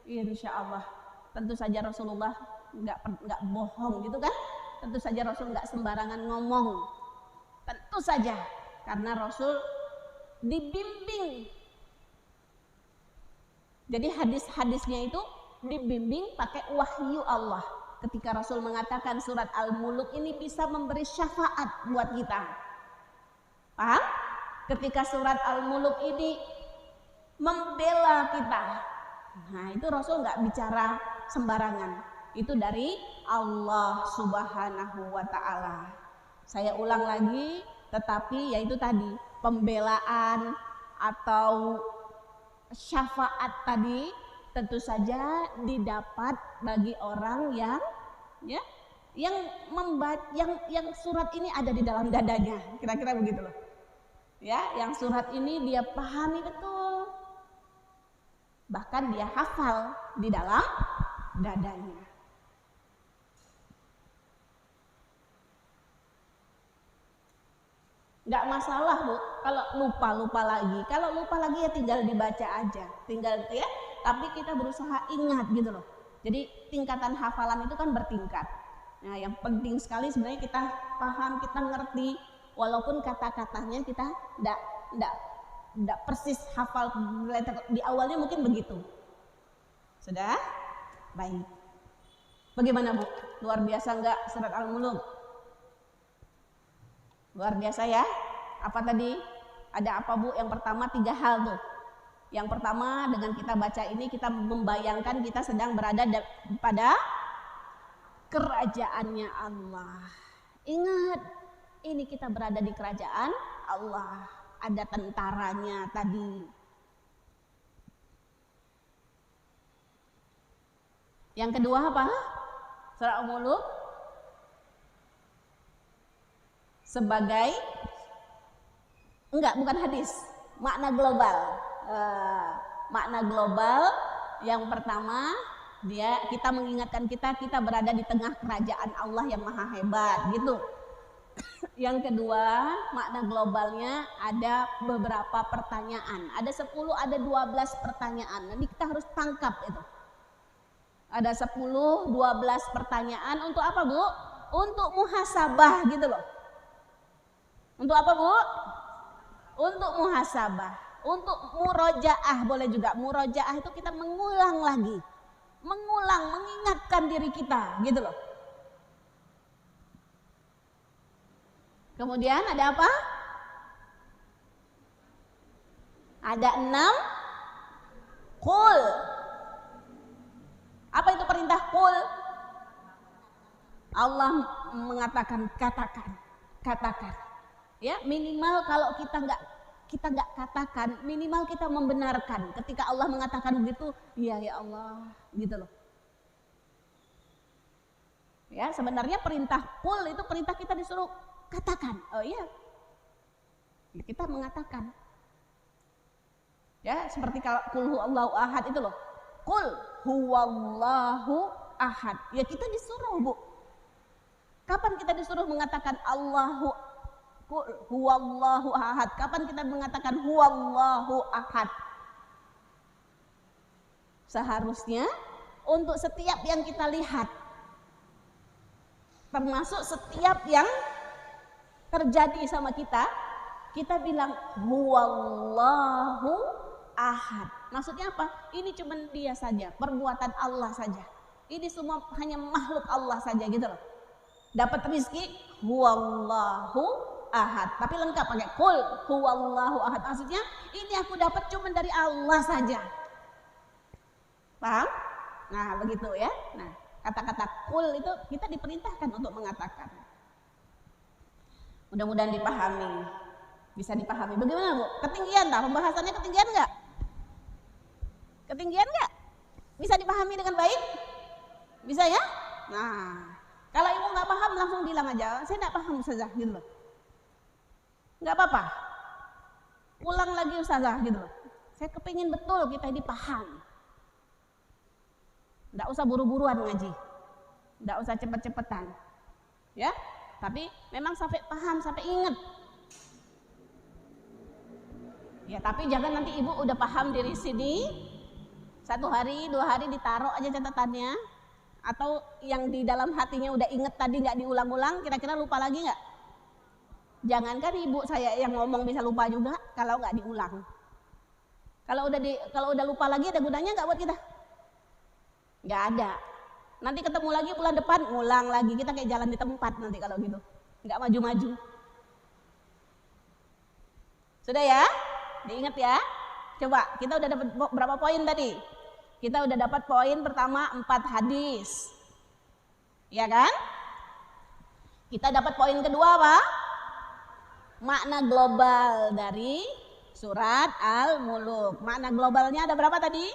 insya Allah. Tentu saja Rasulullah nggak bohong gitu kan? Tentu saja Rasul nggak sembarangan ngomong. Tentu saja, karena Rasul dibimbing. Jadi hadis-hadisnya itu dibimbing pakai wahyu Allah. Ketika Rasul mengatakan surat Al-Muluk ini bisa memberi syafaat buat kita. Paham? Ketika surat Al-Muluk ini membela kita. Nah, itu Rasul nggak bicara sembarangan. Itu dari Allah Subhanahu wa Ta'ala. Saya ulang lagi, tetapi yaitu tadi pembelaan atau syafaat tadi tentu saja didapat bagi orang yang ya yang surat ini ada di dalam dadanya, kira-kira begitu loh. Ya, yang surat ini dia pahami betul. Bahkan dia hafal di dalam dadanya. Nggak masalah, Bu, kalau lupa lagi. Kalau lupa lagi ya tinggal dibaca aja. Tinggal ya, tapi kita berusaha ingat gitu loh. Jadi tingkatan hafalan itu kan bertingkat. Nah, yang penting sekali sebenarnya kita paham, kita ngerti, walaupun kata-katanya kita enggak persis hafal di awalnya mungkin begitu. Sudah? Baik. Bagaimana, Bu? Luar biasa enggak surat Al-Muluk? Luar biasa ya. Apa tadi? Ada apa, Bu? Yang pertama 3 hal tuh. Yang pertama, dengan kita baca ini kita membayangkan kita sedang berada pada kerajaannya Allah. Ingat, ini kita berada di kerajaan Allah. Ada tentaranya tadi. Yang kedua apa? Surah Al-Muluk sebagai bukan hadis, makna global. Makna global yang pertama, kita mengingatkan kita berada di tengah kerajaan Allah yang maha hebat gitu. Yang kedua, makna globalnya ada beberapa pertanyaan. Ada 10, ada 12 pertanyaan. Nanti kita harus tangkap itu. Ada 10, 12 pertanyaan untuk apa, Bu? Untuk muhasabah gitu loh. Untuk apa, Bu? Untuk muhasabah, untuk murojaah boleh juga. Murojaah itu kita mengulang lagi, mengingatkan diri kita, gitu loh. Kemudian ada apa? Ada 6 qul. Apa itu perintah qul? Allah mengatakan katakan. Ya, minimal kalau kita nggak katakan, minimal kita membenarkan. Ketika Allah mengatakan begitu, iya ya Allah, gitu loh. Ya, sebenarnya perintah qul itu perintah kita disuruh katakan. Oh iya. Kita mengatakan. Ya, seperti kalau qul huwallahu ahad itu loh. Qul huwallahu ahad. Ya kita disuruh, Bu. Kapan kita disuruh mengatakan Allahu qul huwallahu ahad? Kapan kita mengatakan huwallahu ahad? Seharusnya untuk setiap yang kita lihat, termasuk setiap yang terjadi sama kita bilang huwallahu ahad. Maksudnya apa? Ini cuma dia saja, perbuatan Allah saja. Ini semua hanya makhluk Allah saja gitu loh. Dapat rezeki huwallahu ahad, tapi lengkap pakai qul huwallahu ahad. Maksudnya ini aku dapat cuma dari Allah saja. Paham? Nah, begitu ya. Nah, kata-kata qul itu kita diperintahkan untuk mengatakan. Mudah-mudahan dipahami. Bisa dipahami. Bagaimana, Bu? Ketinggian tak? Pembahasannya ketinggian enggak? Ketinggian enggak? Bisa dipahami dengan baik? Bisa ya? Nah, kalau ibu nggak paham langsung bilang aja, saya nggak paham Ustazah gitu loh. Nggak apa-apa. Ulang lagi Ustazah gitu loh. Saya kepingin betul kita ini paham. Nggak usah buru-buruan ngaji. Nggak usah cepet-cepetan. Ya, tapi memang sampai paham, sampai inget. Ya, tapi jangan nanti ibu udah paham dari sini, 1 hari, 2 hari ditaruh aja catatannya. Atau yang di dalam hatinya udah inget tadi nggak diulang-ulang, kira-kira lupa lagi nggak? Jangankan ibu saya yang ngomong bisa lupa juga kalau nggak diulang. Kalau udah lupa lagi ada gunanya nggak buat kita? Nggak ada. Nanti ketemu lagi bulan depan ngulang lagi, kita kayak jalan di tempat nanti kalau gitu, nggak maju-maju. Sudah ya? Diingat ya? Coba kita udah dapat berapa poin tadi? Kita udah dapat poin pertama 4 hadis. Ya kan? Kita dapat poin kedua apa? Makna global dari surat Al-Muluk. Makna globalnya ada berapa tadi?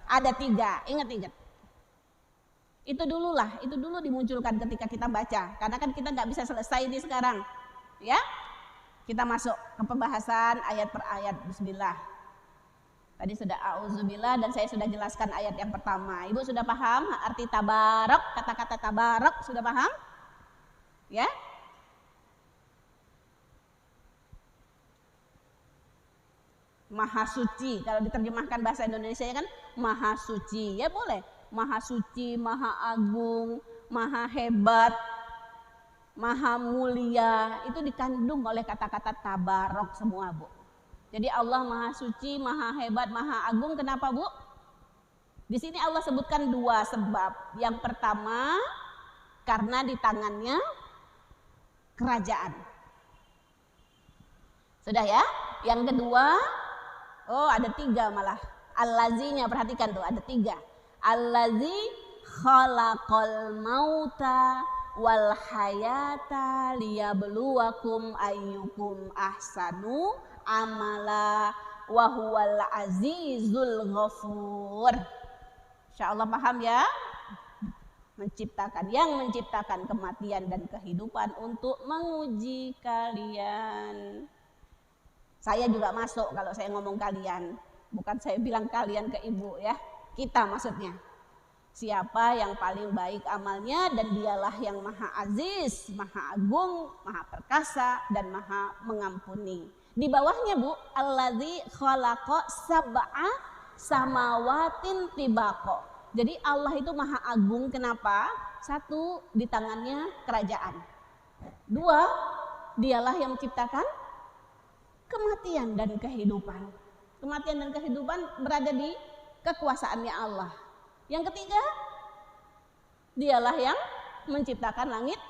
Ada 3. Ingat-ingat. Itu dulu dimunculkan ketika kita baca. Karena kan kita nggak bisa selesai di sekarang. Ya? Kita masuk ke pembahasan ayat per ayat. Bismillah. Tadi sudah auzubillah dan saya sudah jelaskan ayat yang pertama. Ibu sudah paham arti tabarok, kata-kata tabarok sudah paham? Ya? Maha suci, kalau diterjemahkan bahasa Indonesia ya kan maha suci. Ya boleh, maha suci, maha agung, maha hebat, maha mulia. Itu dikandung oleh kata-kata tabarok semua, Bu. Jadi Allah maha suci, maha hebat, maha agung. Kenapa, Bu? Di sini Allah sebutkan 2 sebab. Yang pertama, karena di tangannya kerajaan. Sudah ya? Yang kedua, ada 3 malah. Allazinya, perhatikan tuh, ada 3. Allazi khalaqal mauta wal hayata liyabluwakum ayyukum ahsanu amala wa huwal azizul ghafur. Insyaallah paham ya? Yang menciptakan kematian dan kehidupan untuk menguji kalian. Saya juga masuk kalau saya ngomong kalian, bukan saya bilang kalian ke ibu ya. Kita maksudnya. Siapa yang paling baik amalnya dan dialah yang maha aziz, maha agung, maha perkasa dan maha mengampuni. Di bawahnya, Bu, allazi khalaqa sab'a samawatin tibaqo. Jadi Allah itu maha agung. Kenapa? 1, di tangannya kerajaan. 2, dialah yang menciptakan kematian dan kehidupan. Kematian dan kehidupan berada di kekuasaannya Allah. Yang ketiga, dialah yang menciptakan langit,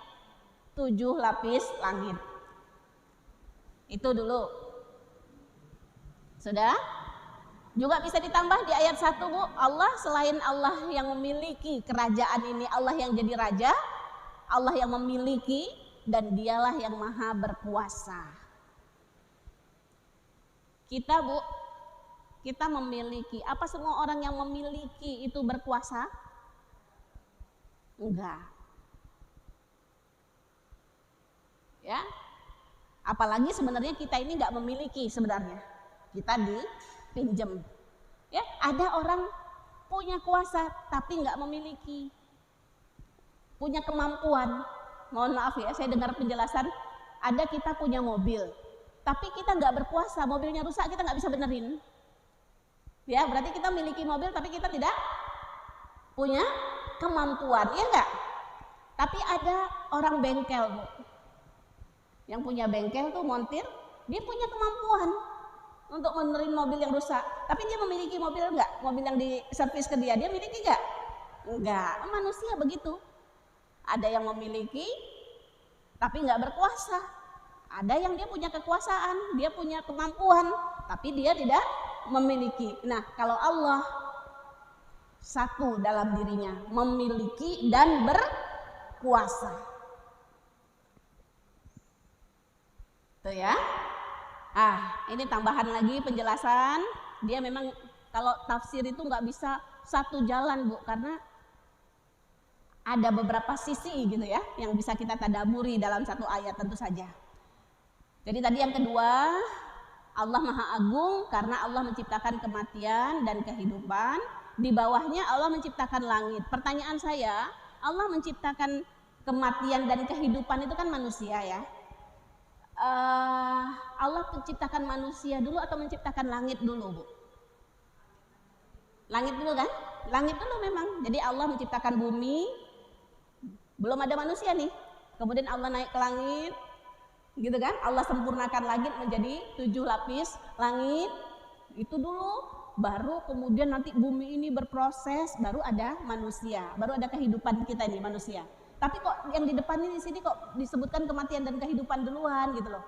7 lapis langit. Itu dulu. Sudah? Juga bisa ditambah di ayat 1, Bu. Allah selain Allah yang memiliki kerajaan ini, Allah yang jadi raja, Allah yang memiliki, dan dialah yang maha berkuasa. Kita, Bu, kita memiliki. Apa semua orang yang memiliki itu berkuasa? Enggak. Ya. Apalagi sebenarnya kita ini enggak memiliki sebenarnya. Kita dipinjam. Ya, ada orang punya kuasa tapi enggak memiliki. Punya kemampuan. Mohon maaf ya, saya dengar penjelasan, ada kita punya mobil, tapi kita nggak berkuasa, mobilnya rusak, kita nggak bisa benerin. Ya, berarti kita memiliki mobil, tapi kita tidak punya kemampuan, ya nggak? Tapi ada orang bengkel, Bu. Yang punya bengkel tuh montir, dia punya kemampuan untuk benerin mobil yang rusak. Tapi dia memiliki mobil nggak? Mobil yang diservis ke dia miliki nggak? Enggak, manusia begitu. Ada yang memiliki tapi nggak berkuasa. Ada yang dia punya kekuasaan, dia punya kemampuan, tapi dia tidak memiliki. Nah, kalau Allah satu dalam dirinya, memiliki dan berkuasa. Tuh ya. Ini tambahan lagi penjelasan. Dia memang kalau tafsir itu nggak bisa satu jalan, Bu, karena ada beberapa sisi gitu ya yang bisa kita tadaburi dalam satu ayat tentu saja. Jadi tadi yang kedua, Allah Maha Agung karena Allah menciptakan kematian dan kehidupan. Di bawahnya Allah menciptakan langit. Pertanyaan saya, Allah menciptakan kematian dan kehidupan itu kan manusia ya. Allah menciptakan manusia dulu atau menciptakan langit dulu, Bu? Langit dulu kan? Langit dulu memang. Jadi Allah menciptakan bumi, belum ada manusia nih. Kemudian Allah naik ke langit, gitu kan? Allah sempurnakan langit menjadi 7 lapis langit. Itu dulu, baru kemudian nanti bumi ini berproses, baru ada manusia, baru ada kehidupan kita ini manusia. Tapi kok yang di depan ini di sini kok disebutkan kematian dan kehidupan duluan gitu loh.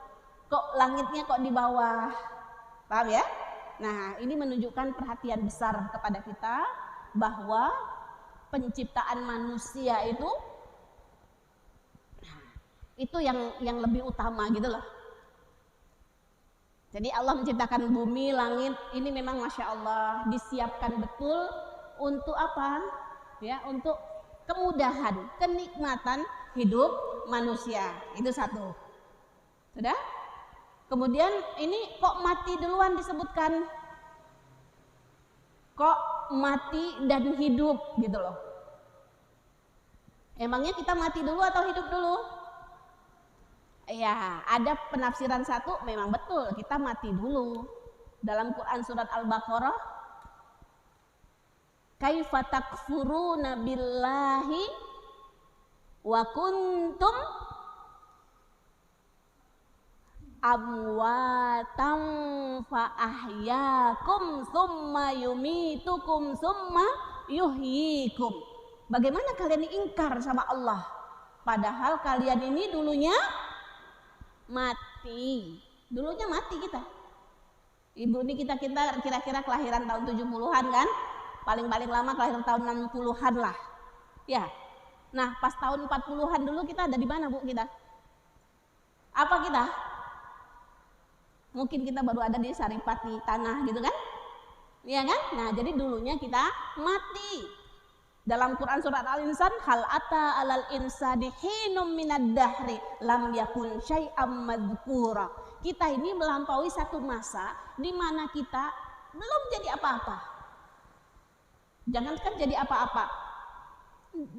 Kok langitnya kok di bawah? Paham ya? Nah, ini menunjukkan perhatian besar kepada kita bahwa penciptaan manusia itu yang lebih utama gitu loh. Jadi Allah menciptakan bumi, langit, ini memang Masya Allah disiapkan betul untuk apa? Ya, untuk kemudahan, kenikmatan hidup manusia. Itu satu. Sudah? Kemudian ini kok mati duluan disebutkan? Kok mati dan hidup gitu loh. Emangnya kita mati dulu atau hidup dulu? Ya, ada penafsiran satu memang betul, kita mati dulu. Dalam Quran surat Al-Baqarah, kaifa takfuruna billahi wa kuntum amwatam fa ahyakum summa yumitukum summa yuhyikum. Bagaimana kalian ingkar sama Allah? Padahal kalian ini dulunya mati. Dulunya mati kita. Ibu ini kita kira-kira kelahiran tahun 70-an kan? Paling-paling lama kelahiran tahun 60-an lah. Ya. Nah, pas tahun 40-an dulu kita ada di mana, Bu, kita? Apa kita? Mungkin kita baru ada di Saripati tanah gitu kan? Iya kan? Nah, jadi dulunya kita mati. Dalam Quran surat Al-Insan, hal ata alal insani hinum minad dahri lam yakun syai'am madzkura. Kita ini melampaui satu masa di mana kita belum jadi apa-apa. Jangankan jadi apa-apa,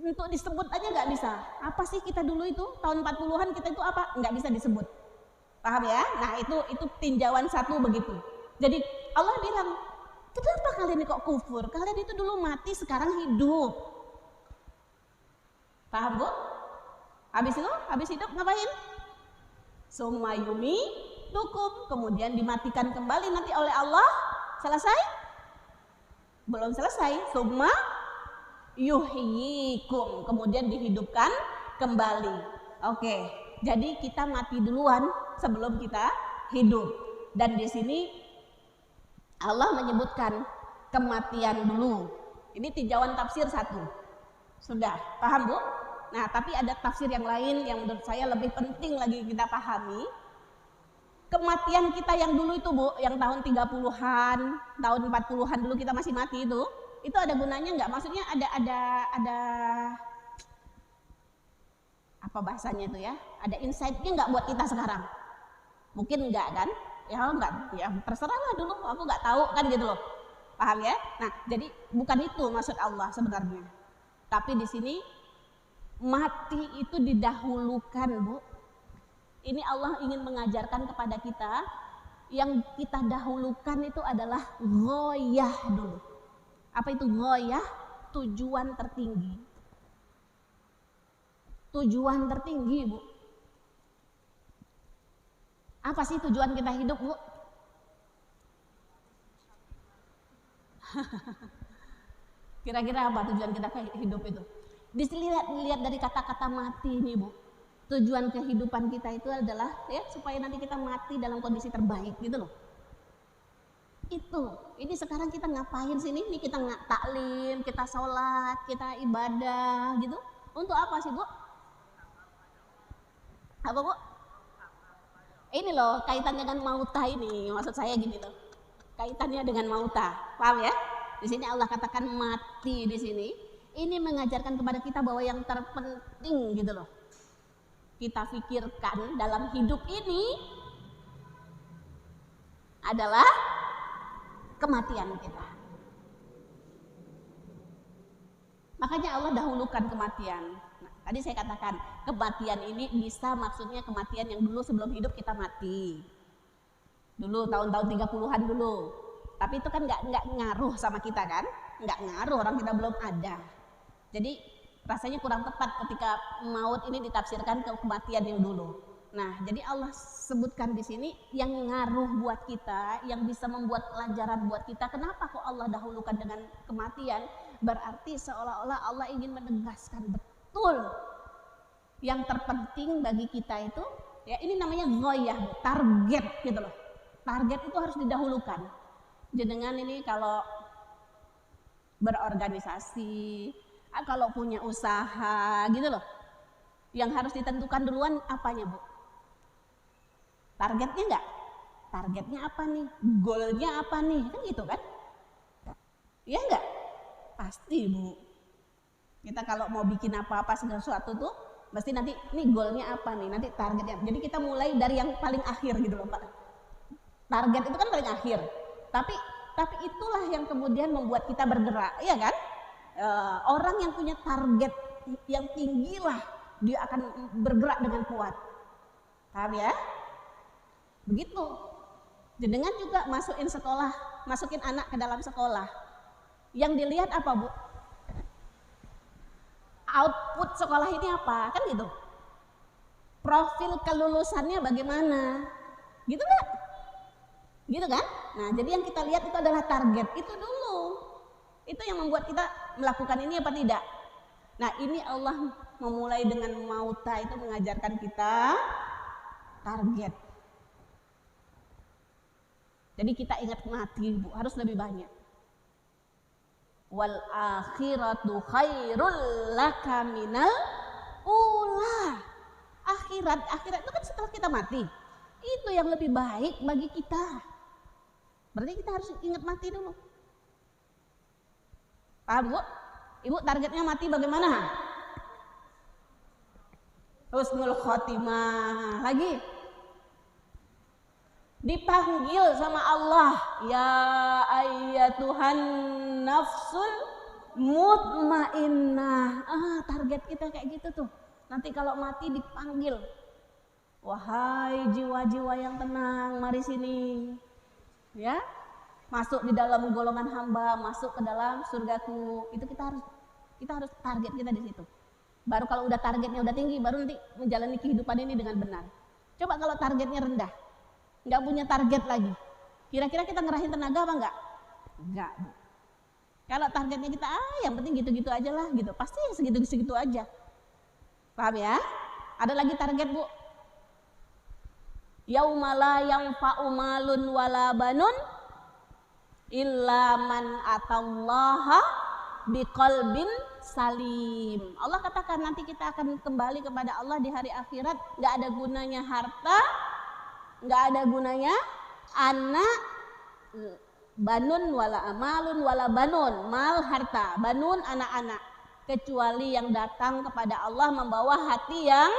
untuk disebut aja nggak bisa. Apa sih kita dulu itu tahun 40-an kita itu apa? Nggak bisa disebut. Paham ya? Nah, itu tinjauan satu begitu. Jadi Allah bilang, kenapa kalian ini kok kufur? Kalian itu dulu mati, sekarang hidup. Paham, Bu? Habis hidup ngapain? Sumayumi tukum, kemudian dimatikan kembali nanti oleh Allah. Selesai? Belum selesai. Summa yuhyikum, kemudian dihidupkan kembali. Oke, jadi kita mati duluan sebelum kita hidup. Dan di sini Allah menyebutkan kematian dulu. Ini tinjauan tafsir satu. Sudah paham Bu? Nah, tapi ada tafsir yang lain yang menurut saya lebih penting lagi kita pahami. Kematian kita yang dulu itu Bu, yang tahun 30-an, tahun 40-an dulu kita masih mati itu ada gunanya nggak? Maksudnya ada apa bahasanya itu ya? Ada insight-nya nggak buat kita sekarang? Mungkin nggak kan? Ya nggak, ya terserah lah dulu, aku nggak tahu kan gitu loh. Paham ya? Nah, jadi bukan itu maksud Allah sebenarnya. Tapi di sini mati itu didahulukan, Bu. Ini Allah ingin mengajarkan kepada kita, yang kita dahulukan itu adalah ghoyah dulu. Apa itu ghoyah? Tujuan tertinggi. Tujuan tertinggi, Bu. Apa sih tujuan kita hidup, Bu? Kira-kira apa tujuan kita hidup itu? Dilihat dari kata-kata mati ini, Bu. Tujuan kehidupan kita itu adalah ya supaya nanti kita mati dalam kondisi terbaik gitu loh. Ini sekarang kita ngapain sini? Ini kita taklim, kita sholat, kita ibadah gitu. Untuk apa sih, Bu? Apa, Bu? Ini loh kaitannya dengan mauta ini. Maksud saya gini loh. Kaitannya dengan mauta. Paham ya? Di sini Allah katakan mati di sini. Ini mengajarkan kepada kita bahwa yang terpenting gitu loh kita pikirkan dalam hidup ini adalah kematian kita. Makanya Allah dahulukan kematian. Nah, tadi saya katakan kematian ini bisa maksudnya kematian yang dulu sebelum hidup kita mati. Dulu tahun-tahun 30-an dulu. Tapi itu kan nggak ngaruh sama kita kan? Nggak ngaruh, orang kita belum ada. Jadi rasanya kurang tepat ketika maut ini ditafsirkan ke kematian yang dulu. Nah, jadi Allah sebutkan di sini yang ngaruh buat kita, yang bisa membuat pelajaran buat kita. Kenapa kok Allah dahulukan dengan kematian? Berarti seolah-olah Allah ingin menegaskan betul yang terpenting bagi kita itu, ya ini namanya ghoyah, target gitu loh. Target itu harus didahulukan. Jenengan ini kalau berorganisasi, kalau punya usaha gitu loh, yang harus ditentukan duluan apanya, Bu? Targetnya enggak? Targetnya apa nih? Goalnya apa nih? Kan gitu kan? Iya enggak? Pasti, Bu. Kita kalau mau bikin apa-apa segala sesuatu tuh mesti nanti ini goalnya apa nih? Nanti targetnya. Jadi kita mulai dari yang paling akhir gitu loh, Pak. Target itu kan paling akhir. Tapi itulah yang kemudian membuat kita bergerak, iya kan? Orang yang punya target yang tinggi lah dia akan bergerak dengan kuat. Paham ya? Begitu. Jenengan juga masukin anak ke dalam sekolah. Yang dilihat apa, Bu? Output sekolah ini apa? Kan gitu. Profil kelulusannya bagaimana? Gitu enggak? Gitu kan? Nah, jadi yang kita lihat itu adalah target itu dulu. Itu yang membuat kita melakukan ini apa tidak. Nah, ini Allah memulai dengan mauta itu mengajarkan kita target. Jadi kita ingat mati, Bu, harus lebih banyak. Wal akhiratu khairul laka minal ula. Akhirat itu kan setelah kita mati. Itu yang lebih baik bagi kita. Berarti kita harus ingat mati dulu. Paham, Bu? Ibu targetnya mati bagaimana? Husnul khotimah. Lagi dipanggil sama Allah, ya ayyatuhan nafsul mutmainnah. Target kita kayak gitu tuh. Nanti kalau mati dipanggil, wahai jiwa-jiwa yang tenang, mari sini. Ya, masuk di dalam golongan hamba, masuk ke dalam surgaku. Itu kita harus target kita di situ. Baru kalau udah targetnya udah tinggi, baru nanti menjalani kehidupan ini dengan benar. Coba kalau targetnya rendah, nggak punya target lagi, kira-kira kita ngerahin tenaga apa enggak? Enggak. Kalau targetnya kita, yang penting gitu-gitu aja lah, gitu. Pasti segitu-segitu aja. Paham ya? Ada lagi target, Bu? Yauma la yanfa'u malun wala banun illa man atallaha biqalbin salim. Allah katakan nanti kita akan kembali kepada Allah di hari akhirat, nggak ada gunanya harta, nggak ada gunanya anak, banun wala amalun wala banun, mal harta, banun anak-anak, kecuali yang datang kepada Allah membawa hati yang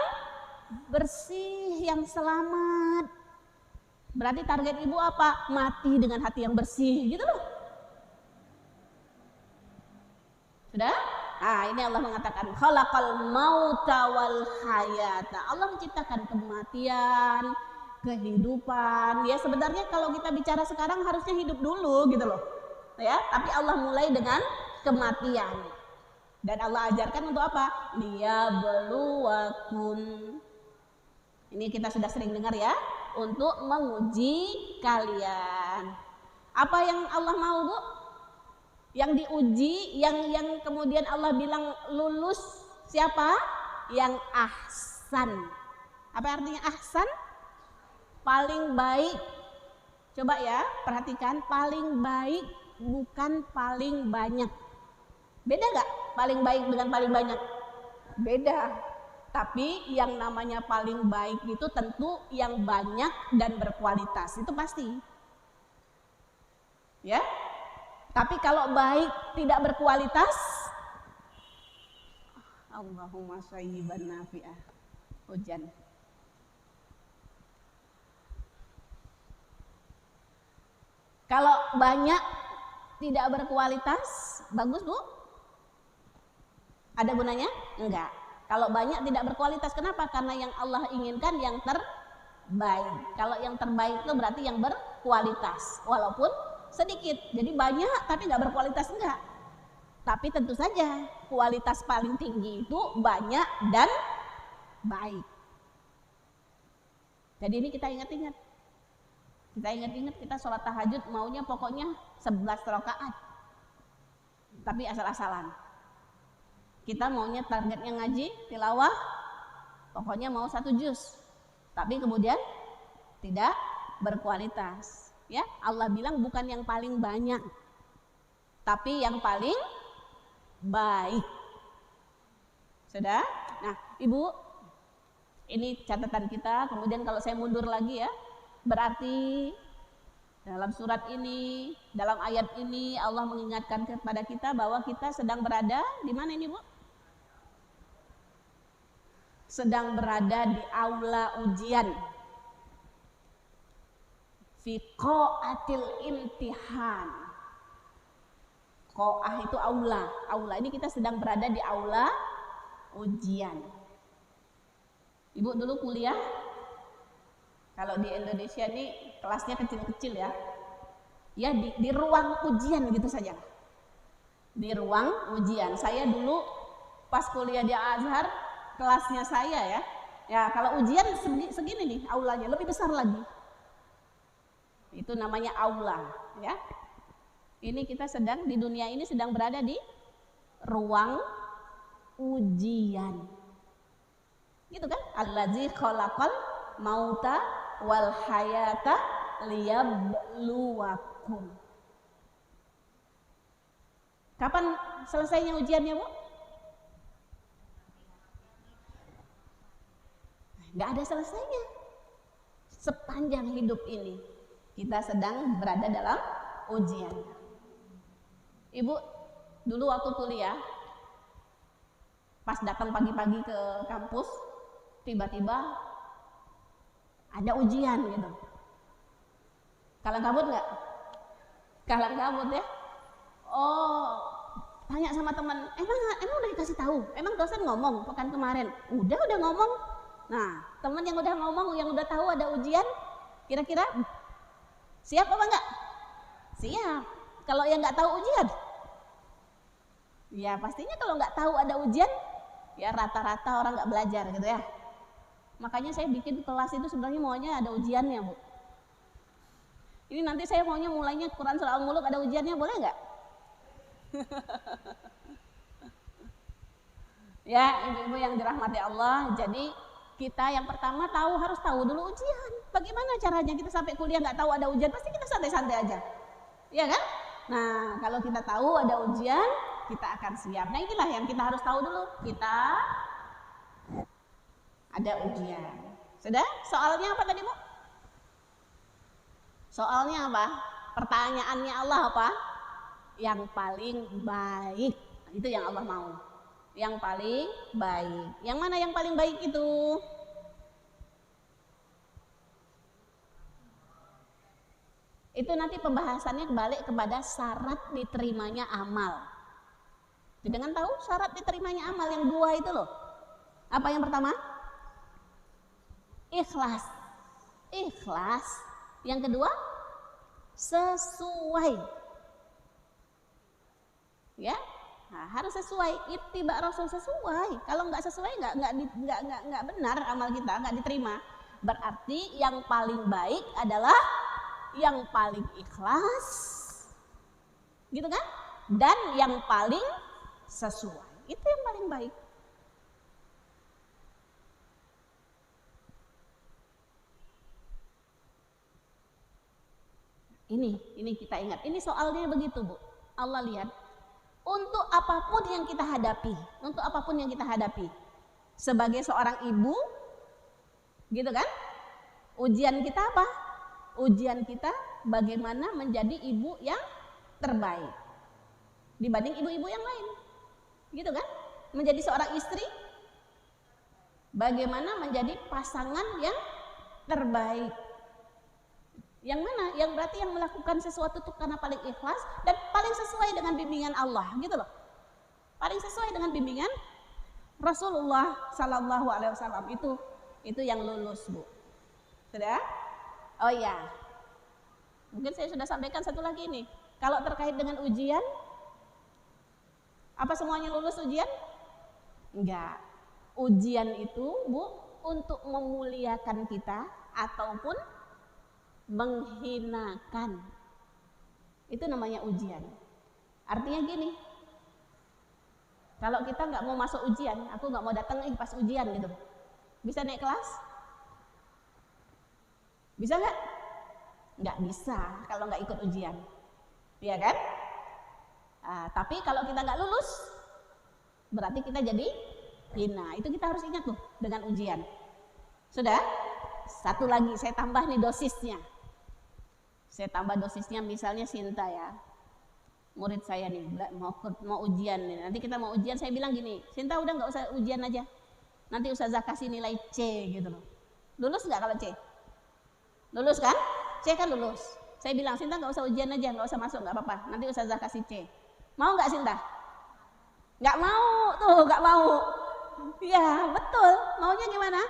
bersih, yang selamat. Berarti target ibu apa? Mati dengan hati yang bersih, gitu loh. Sudah? Ah, ini Allah mengatakan khalaqal mauta wal hayata. Allah menciptakan kematian, kehidupan. Ya sebenarnya kalau kita bicara sekarang harusnya hidup dulu gitu loh. Ya, tapi Allah mulai dengan kematian. Dan Allah ajarkan untuk apa? Liyabluwakum. Ini kita sudah sering dengar ya, untuk menguji kalian. Apa yang Allah mau, Bu? Yang diuji, yang kemudian Allah bilang lulus siapa? Yang ahsan. Apa artinya ahsan? Paling baik. Coba ya, perhatikan, paling baik bukan paling banyak. Beda gak paling baik dengan paling banyak? Beda. Tapi yang namanya paling baik itu tentu yang banyak dan berkualitas. Itu pasti. Ya. Tapi kalau baik tidak berkualitas, Allahumma shayyiban nafi'ah. Hujan. Kalau banyak tidak berkualitas, bagus Bu? Ada gunanya? Enggak. Kalau banyak tidak berkualitas, kenapa? Karena yang Allah inginkan yang terbaik. Kalau yang terbaik itu berarti yang berkualitas, walaupun sedikit. Jadi banyak tapi nggak berkualitas, enggak. Tapi tentu saja kualitas paling tinggi itu banyak dan baik. Jadi ini kita ingat-ingat. Kita ingat-ingat kita sholat tahajud maunya pokoknya 11 rakaat. Tapi asal-asalan. Kita maunya targetnya ngaji, tilawah, pokoknya mau 1 juz. Tapi kemudian tidak berkualitas. Ya, Allah bilang bukan yang paling banyak, tapi yang paling baik. Sudah? Nah, Ibu, ini catatan kita. Kemudian kalau saya mundur lagi ya, berarti dalam surat ini, dalam ayat ini Allah mengingatkan kepada kita bahwa kita sedang berada di mana ini, Bu? Sedang berada di aula ujian. Fi qa'atil imtihan. Qa'ah itu aula. Aula ini kita sedang berada di aula ujian. Ibu dulu kuliah, kalau di Indonesia ini kelasnya kecil-kecil ya. Ya di ruang ujian gitu saja. Di ruang ujian. Saya dulu pas kuliah di Azhar, kelasnya saya ya. Ya kalau ujian segini nih aulanya, lebih besar lagi. Itu namanya aula ya. Ini kita sedang di dunia ini sedang berada di ruang ujian. Gitu kan? Allazi khalaqal mauta wal hayata liyabluwakum. Kapan selesainya ujiannya, Bu? Nggak ada selesainya. Sepanjang hidup ini kita sedang berada dalam ujian. Ibu, dulu waktu kuliah, pas datang pagi-pagi ke kampus, tiba-tiba ada ujian gitu. Kalang kabut nggak? Kalang kabut ya? Oh, tanya sama teman, emang udah dikasih tahu? Emang dosen ngomong pekan kemarin? Udah ngomong. Nah, teman yang udah ngomong, yang udah tahu ada ujian, kira-kira siap apa enggak? Siap. Kalau yang nggak tahu ujian, ya pastinya kalau nggak tahu ada ujian, ya rata-rata orang nggak belajar gitu ya. Makanya saya bikin kelas itu sebenarnya maunya ada ujiannya, Bu. Ini nanti saya maunya mulainya Quran Surah Al-Muluk ada ujiannya, boleh nggak? Ya, ibu-ibu yang dirahmati Allah, jadi kita yang pertama harus tahu dulu ujian. bagaimana caranya kita sampai kuliah nggak tahu ada ujian? Pasti kita santai-santai aja, ya kan? Nah, kalau kita tahu ada ujian, kita akan siap. Nah, inilah yang kita harus tahu dulu. Kita ada ujian. Sudah? Soalnya apa tadi, Bu? Soalnya apa? Pertanyaannya Allah apa? Yang paling baik. Itu yang Allah mau. Yang paling baik. Yang mana yang paling baik itu? Itu nanti pembahasannya balik kepada syarat diterimanya amal. Dengan tahu syarat diterimanya amal yang dua itu loh. Apa yang pertama? Ikhlas. Ikhlas. Yang kedua, sesuai. Ya, nah, harus sesuai. Ittiba Rasul sesuai. Kalau nggak sesuai nggak benar amal kita, nggak diterima. Berarti yang paling baik adalah yang paling ikhlas, gitu kan? Dan yang paling sesuai. Itu yang paling baik. Ini kita ingat. Ini soalnya begitu, Bu. Allah lihat. Untuk apapun yang kita hadapi, sebagai seorang ibu, gitu kan? Ujian kita apa? Ujian kita bagaimana menjadi ibu yang terbaik dibanding ibu-ibu yang lain, gitu kan? Menjadi seorang istri, bagaimana menjadi pasangan yang terbaik. Yang mana? Yang berarti yang melakukan sesuatu itu karena paling ikhlas dan paling sesuai dengan bimbingan Allah, gitu loh. Paling sesuai dengan bimbingan Rasulullah Sallallahu Alaihi Wasallam. Itu yang lulus, Bu. Sudah? Oh iya, mungkin saya sudah sampaikan satu lagi nih. Kalau terkait dengan ujian, apa semuanya lulus ujian? Enggak. Ujian itu, Bu, untuk memuliakan kita ataupun menghinakan. Itu namanya ujian. Artinya gini, kalau kita nggak mau masuk ujian, aku nggak mau datang pas ujian gitu, bisa naik kelas? Bisa nggak? Nggak bisa kalau nggak ikut ujian, iya kan? Tapi kalau kita nggak lulus, berarti kita jadi hina. Itu kita harus ingat tuh dengan ujian. Sudah? Satu lagi saya tambah nih dosisnya. Saya tambah dosisnya, misalnya Sinta ya, murid saya nih mau ujian nih. Nanti kita mau ujian, saya bilang gini, Sinta udah nggak usah ujian aja. Nanti Ustazah kasih nilai C gitu loh. Lulus nggak kalau C? Lulus kan? C kan lulus. Saya bilang, Sinta nggak usah ujian aja, nggak usah masuk, nggak apa-apa. Nanti Ustazah kasih C. Mau nggak Sinta? Nggak mau tuh, nggak mau. Ya betul. Maunya gimana?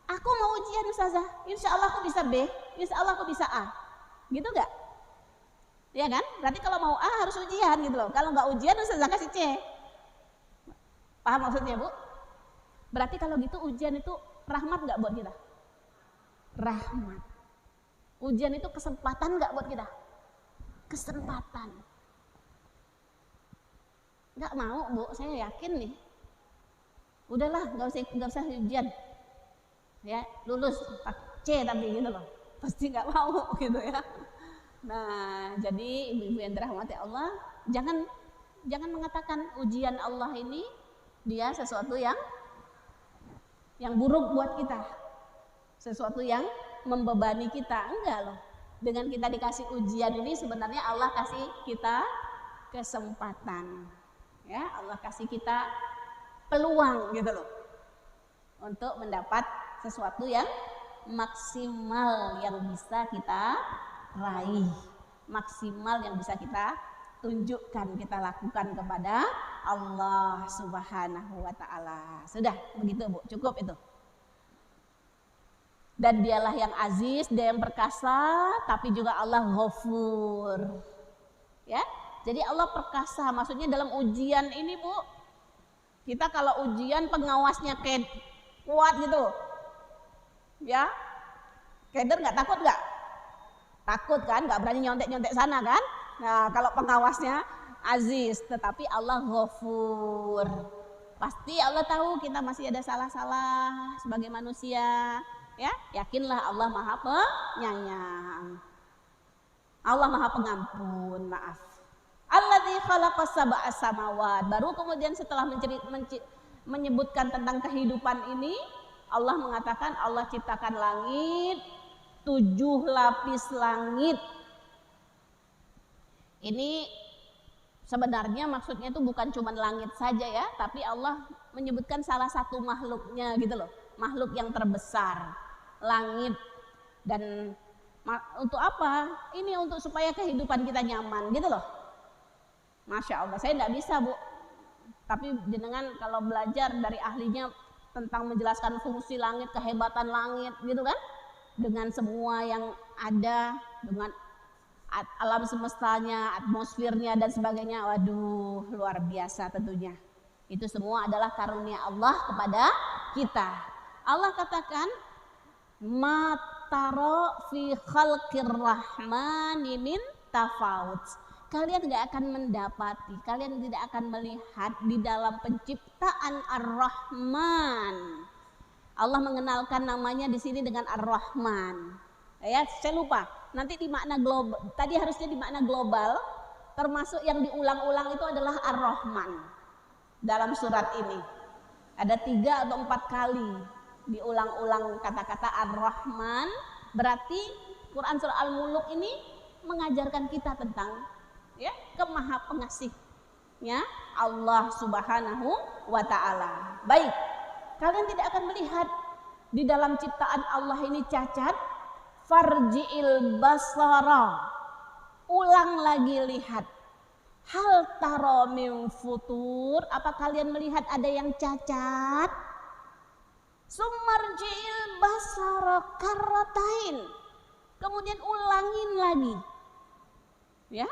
Aku mau ujian Ustazah. Insya Allah aku bisa B. Insya Allah aku bisa A. Gitu nggak? Ya kan? Berarti kalau mau A harus ujian gitu loh. Kalau nggak ujian Ustazah kasih C. Paham maksudnya, Bu? Berarti kalau gitu ujian itu rahmat nggak buat kita? Rahmat. Ujian itu kesempatan nggak buat kita? Kesempatan. Nggak mau, Bu, saya yakin nih. Udahlah, nggak usah ujian. Ya, lulus C tapi gitu loh. Pasti nggak mau gitu ya. Nah, jadi ibu-ibu yang dirahmati Allah, jangan mengatakan ujian Allah ini dia sesuatu yang buruk buat kita, sesuatu yang membebani kita. Enggak loh, dengan kita dikasih ujian ini sebenarnya Allah kasih kita kesempatan, ya, Allah kasih kita peluang gitu loh untuk mendapat sesuatu yang maksimal yang bisa kita raih, maksimal yang bisa kita tunjukkan, kita lakukan kepada Allah Subhanahu wa Ta'ala. Sudah begitu, Bu, cukup itu. Dan dialah yang aziz, dia yang perkasa, tapi juga Allah Ghafur. Ya, jadi Allah perkasa, maksudnya dalam ujian ini, Bu, kita kalau ujian pengawasnya kuat gitu, ya, keder nggak, takut nggak? Takut kan, nggak berani nyontek sana kan? Nah, kalau pengawasnya aziz, tetapi Allah Ghafur, Pasti Allah tahu kita masih ada salah-salah sebagai manusia, ya. Yakinlah Allah Maha Penyayang. Allah Maha Pengampun, maaf. Alladzi khalaqas sab'a samawat. Baru kemudian setelah menyebutkan tentang kehidupan ini, Allah mengatakan Allah ciptakan langit, 7 lapis langit. Ini sebenarnya maksudnya itu bukan cuma langit saja ya, tapi Allah menyebutkan salah satu makhluknya gitu loh, makhluk yang terbesar, langit. Dan untuk apa? Ini untuk supaya kehidupan kita nyaman gitu loh. Masya Allah, saya tidak bisa Bu, tapi jenengan kalau belajar dari ahlinya tentang menjelaskan fungsi langit, kehebatan langit gitu kan, dengan semua yang ada, dengan alam semestanya, atmosfernya dan sebagainya, waduh luar biasa tentunya. Itu semua adalah karunia Allah kepada kita. Allah katakan, ma taro fi khalqir rahmani min tafawut. Kalian tidak akan mendapati, kalian tidak akan melihat di dalam penciptaan Ar-Rahman. Allah mengenalkan namanya di sini dengan Ar-Rahman. Ya, saya lupa. Nanti di makna global, tadi harusnya di makna global, termasuk yang diulang-ulang itu adalah Ar-Rahman. Dalam surat ini ada 3 atau 4 kali diulang-ulang kata-kata Ar-Rahman. Berarti Quran surah Al-Muluk ini mengajarkan kita tentang ya kemaha pengasihnya Allah Subhanahu wa ta'ala. Baik, kalian tidak akan melihat di dalam ciptaan Allah ini cacat. Farji'il basara, ulang lagi lihat. Hal taro min futur, apa kalian melihat ada yang cacat? Sumarji'il basara karratain, kemudian ulangin lagi, ya,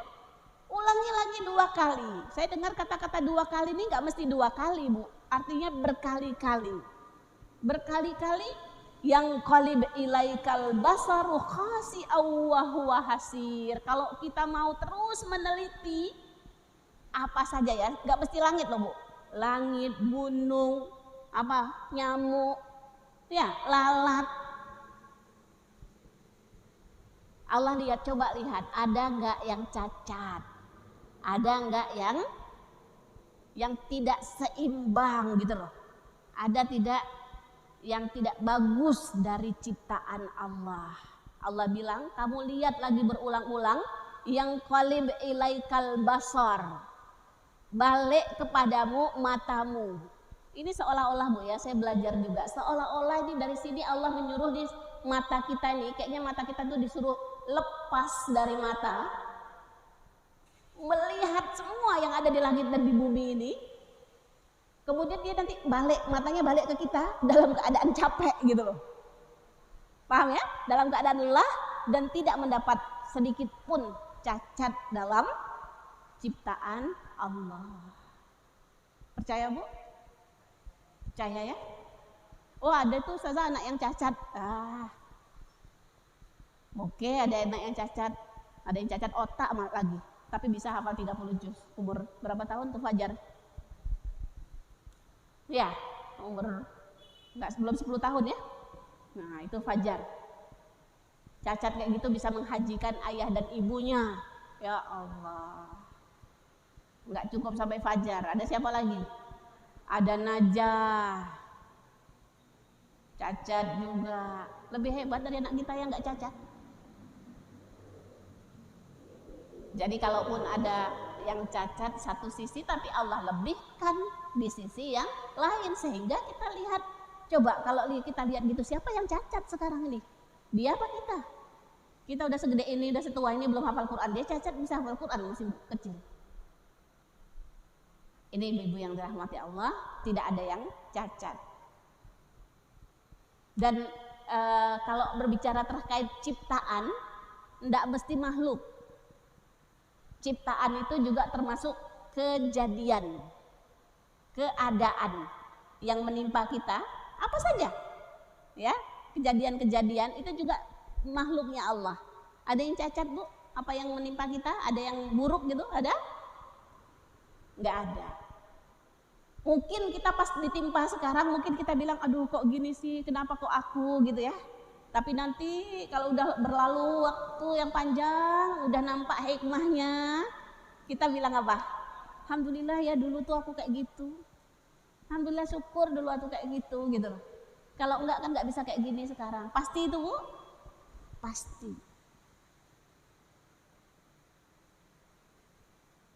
ulangi lagi 2 kali. Saya dengar kata-kata 2 kali ini nggak mesti 2 kali Bu, artinya berkali-kali, berkali-kali. Yang qalib ilaikal basaru khasi'aw wa huwa hasir. Kalau kita mau terus meneliti apa saja ya, nggak mesti langit loh Bu, langit, gunung, apa, nyamuk, ya, lalat. Allah lihat, coba lihat, ada nggak yang cacat, ada nggak yang tidak seimbang gitu loh, ada tidak yang tidak bagus dari ciptaan Allah. Allah bilang, kamu lihat lagi berulang-ulang, yang qalib ilaikal basar, balik kepadamu matamu. Ini seolah-olah Bu ya, saya belajar juga, seolah-olah ini dari sini Allah menyuruh di mata kita nih, kayaknya mata kita tuh disuruh lepas dari mata, melihat semua yang ada di langit dan di bumi ini. Kemudian dia nanti balik, matanya balik ke kita dalam keadaan capek gitu loh. Paham ya? Dalam keadaan lelah dan tidak mendapat sedikit pun cacat dalam ciptaan Allah. Percaya Bu? Percaya ya? Oh ada tuh Ustazah anak yang cacat. Oke, ada anak yang cacat. Ada yang cacat otak lagi. Tapi bisa hafal 30 juz. Umur berapa tahun tuh Fajar? Ya, umur belum 10 tahun ya. Nah itu Fajar. Cacat kayak gitu bisa menghajikan ayah dan ibunya. Ya Allah. Nggak cukup sampai Fajar. Ada siapa lagi? Ada Najah. Cacat juga. Lebih hebat dari anak kita yang nggak cacat. Jadi kalaupun ada yang cacat satu sisi, tapi Allah lebihkan di sisi yang lain, sehingga kita lihat, coba kalau kita lihat gitu, siapa yang cacat sekarang ini? Dia apa kita? Kita udah segede ini, udah setua ini belum hafal Quran, dia cacat bisa hafal Quran masih kecil. Ini ibu-ibu yang dirahmati Allah, tidak ada yang cacat. Dan kalau berbicara terkait ciptaan, tidak mesti makhluk. Ciptaan itu juga termasuk kejadian, keadaan yang menimpa kita, apa saja, ya, kejadian-kejadian itu juga makhluknya Allah. Ada yang cacat Bu? Apa yang menimpa kita? Ada yang buruk gitu? Ada? Nggak ada. Mungkin kita pas ditimpa sekarang mungkin kita bilang aduh kok gini sih, kenapa kok aku gitu ya. Tapi nanti kalau udah berlalu waktu yang panjang, udah nampak hikmahnya, kita bilang apa? Alhamdulillah ya dulu tuh aku kayak gitu. Alhamdulillah syukur dulu aku kayak gitu gitu loh. Kalau enggak kan enggak bisa kayak gini sekarang. Pasti itu Bu? Pasti.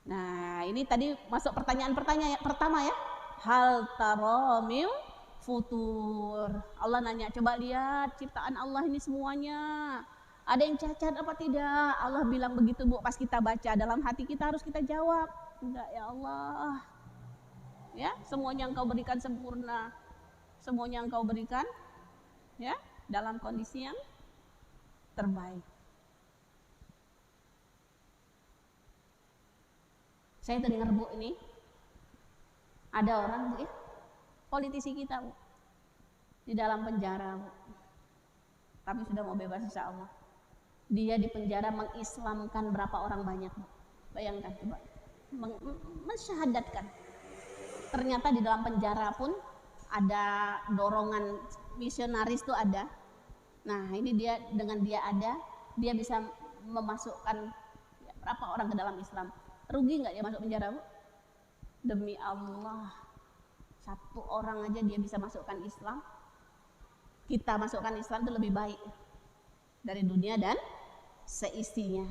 Nah, ini tadi masuk pertanyaan-pertanyaan pertama ya. Hal taromim futur. Allah nanya, coba lihat ciptaan Allah ini semuanya. Ada yang cacat apa tidak? Allah bilang begitu Bu, pas kita baca dalam hati kita harus kita jawab. Enggak ya Allah. Ya, semuanya Engkau berikan sempurna. Semuanya Engkau berikan ya dalam kondisi yang terbaik. Saya dengar Bu ini ada orang Bu ya, politisi kita Bu di dalam penjara Bu, tapi sudah mau bebas insya Allah. Dia di penjara mengislamkan berapa orang banyak Bu, bayangkan coba, mensyahadatkan. Ternyata di dalam penjara pun ada dorongan misionaris tuh ada. Nah ini dia dengan dia ada, dia bisa memasukkan ya, berapa orang ke dalam Islam. Rugi nggak dia masuk penjara Bu? Demi Allah, satu orang aja dia bisa masukkan Islam, kita masukkan Islam itu lebih baik dari dunia dan seisinya.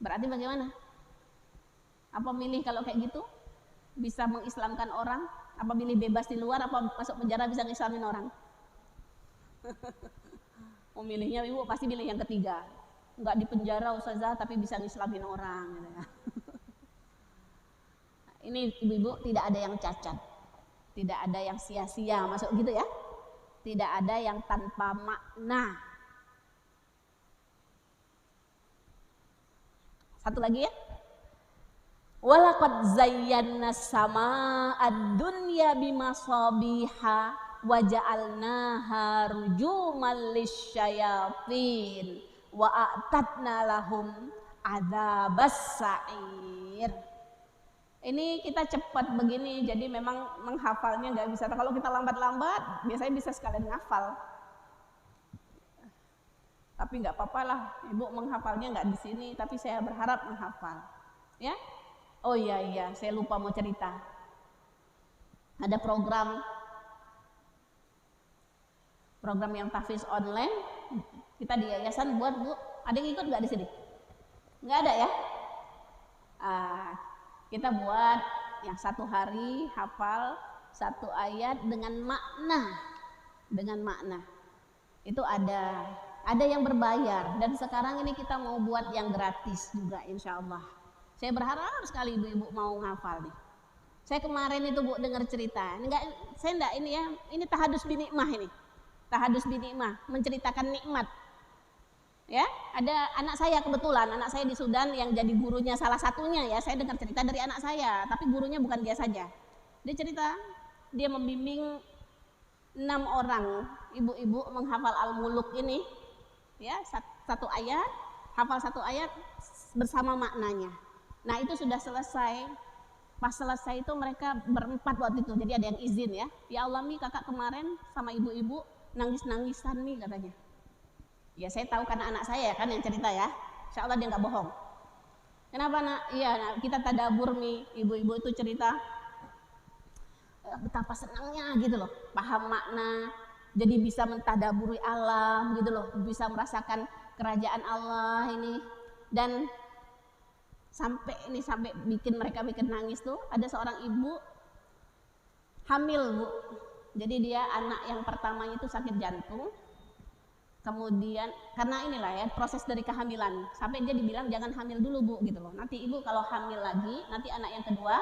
Berarti bagaimana? Apa milih kalau kayak gitu? Bisa mengislamkan orang? Apa milih bebas di luar? Apa masuk penjara bisa ngislamin orang? Memilihnya Ibu pasti pilih yang ketiga. Enggak di penjara Ustazah tapi bisa ngislamin orang gitu ya. Ini ibu-ibu tidak ada yang cacat, tidak ada yang sia-sia, masuk gitu ya, tidak ada yang tanpa makna. Satu lagi ya, walaqad zayyana sama'ad dunya bimasabiha wa ja'alnaha rujuman lisyayatin wa a'tadna lahum adzabas sa'ir. Ini kita cepat begini, jadi memang menghafalnya nggak bisa. Kalau kita lambat-lambat, biasanya bisa sekalian ngafal. Tapi nggak apa-apa lah, Ibu menghafalnya nggak di sini, tapi saya berharap menghafal. Ya, oh iya, saya lupa mau cerita. Ada program yang tahfiz online, kita di yayasan buat Bu. Ada yang ikut nggak di sini? Nggak ada ya? Kita buat yang satu hari hafal satu ayat dengan makna. Itu ada yang berbayar dan sekarang ini kita mau buat yang gratis juga insya Allah. Saya berharap sekali ibu-ibu mau ngafal nih. Saya kemarin itu Bu dengar cerita. Saya enggak ini ya, ini tahadus binikmah ini. Tahadus binikmah menceritakan nikmat. Ya, ada anak saya kebetulan, anak saya di Sudan yang jadi gurunya salah satunya ya, saya dengar cerita dari anak saya, tapi gurunya bukan dia saja. Dia cerita, dia membimbing 6 orang ibu-ibu menghafal Al-Muluk ini, ya satu ayat, hafal satu ayat bersama maknanya. Nah itu sudah selesai, pas selesai itu mereka berempat waktu itu, jadi ada yang izin ya. Ya Allah Mi, kakak kemarin sama ibu-ibu nangis-nangisan Mi katanya. Ya saya tahu karena anak saya kan yang cerita ya, insya Allah dia nggak bohong. Kenapa nak? Iya kita tadabur Mi, ibu-ibu itu cerita betapa senangnya gitu loh, paham makna, jadi bisa mentadaburi alam gitu loh, bisa merasakan kerajaan Allah ini. Dan sampai bikin mereka nangis tuh, ada seorang ibu hamil Bu, jadi dia anak yang pertamanya itu sakit jantung. Kemudian karena inilah ya proses dari kehamilan, sampai dia dibilang jangan hamil dulu Bu gitu loh. Nanti ibu kalau hamil lagi, nanti anak yang kedua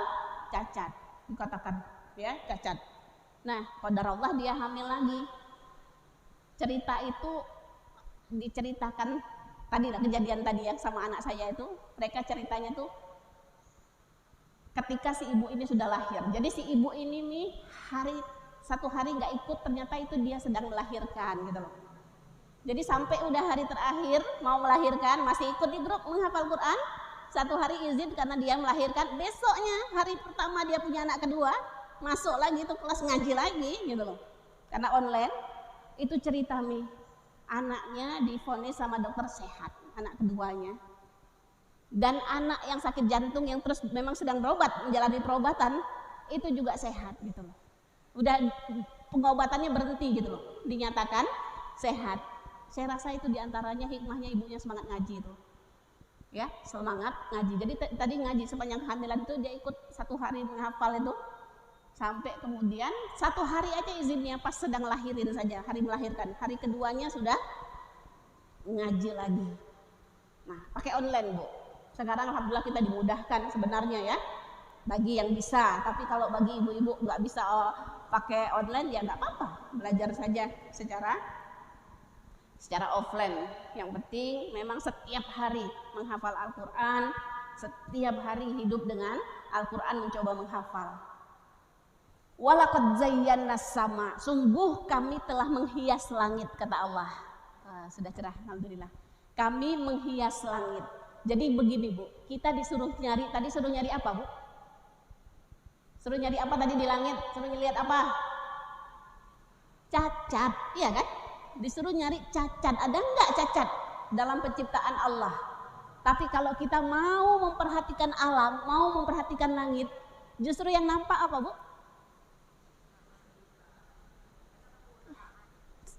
cacat, dikatakan ya cacat. Nah, qadarullah dia hamil lagi. Cerita itu diceritakan tadi lah, kejadian tadi ya sama anak saya itu, mereka ceritanya tuh ketika si ibu ini sudah lahir. Jadi si ibu ini nih satu hari nggak ikut, ternyata itu dia sedang melahirkan gitu loh. Jadi sampai udah hari terakhir mau melahirkan masih ikut di grup menghafal Quran, 1 hari izin karena dia melahirkan, besoknya hari pertama dia punya anak kedua, masuk lagi itu kelas ngaji lagi gitu loh. Karena online, itu cerita Mi, anaknya divonis sama dokter sehat, anak keduanya. Dan anak yang sakit jantung yang terus memang sedang berobat, menjalani perobatan, itu juga sehat gitu loh. Udah pengobatannya berhenti gitu loh, dinyatakan sehat. Saya rasa itu diantaranya hikmahnya ibunya semangat ngaji itu. Ya, semangat ngaji. Jadi tadi ngaji sepanjang kehamilan itu dia ikut 1 hari menghafal itu sampai kemudian 1 hari aja izinnya pas sedang lahirin saja, hari melahirkan. Hari keduanya sudah ngaji lagi. Nah, pakai online Bu. Sekarang alhamdulillah kita dimudahkan sebenarnya ya bagi yang bisa. Tapi kalau bagi ibu-ibu nggak bisa pakai online ya nggak apa-apa, belajar saja secara offline. Yang penting memang setiap hari menghafal Al-Quran, setiap hari hidup dengan Al-Quran, mencoba menghafal. Walaqad zayyana sama, sungguh kami telah menghias langit, kata Allah. Sudah cerah, alhamdulillah. Kami menghias langit. Jadi begini Bu, kita disuruh nyari, tadi suruh nyari apa Bu? Suruh nyari apa tadi di langit? Suruh lihat apa? Cacat, iya kan? Disuruh nyari cacat, ada enggak cacat dalam penciptaan Allah? Tapi kalau kita mau memperhatikan alam, mau memperhatikan langit, justru yang nampak apa Bu?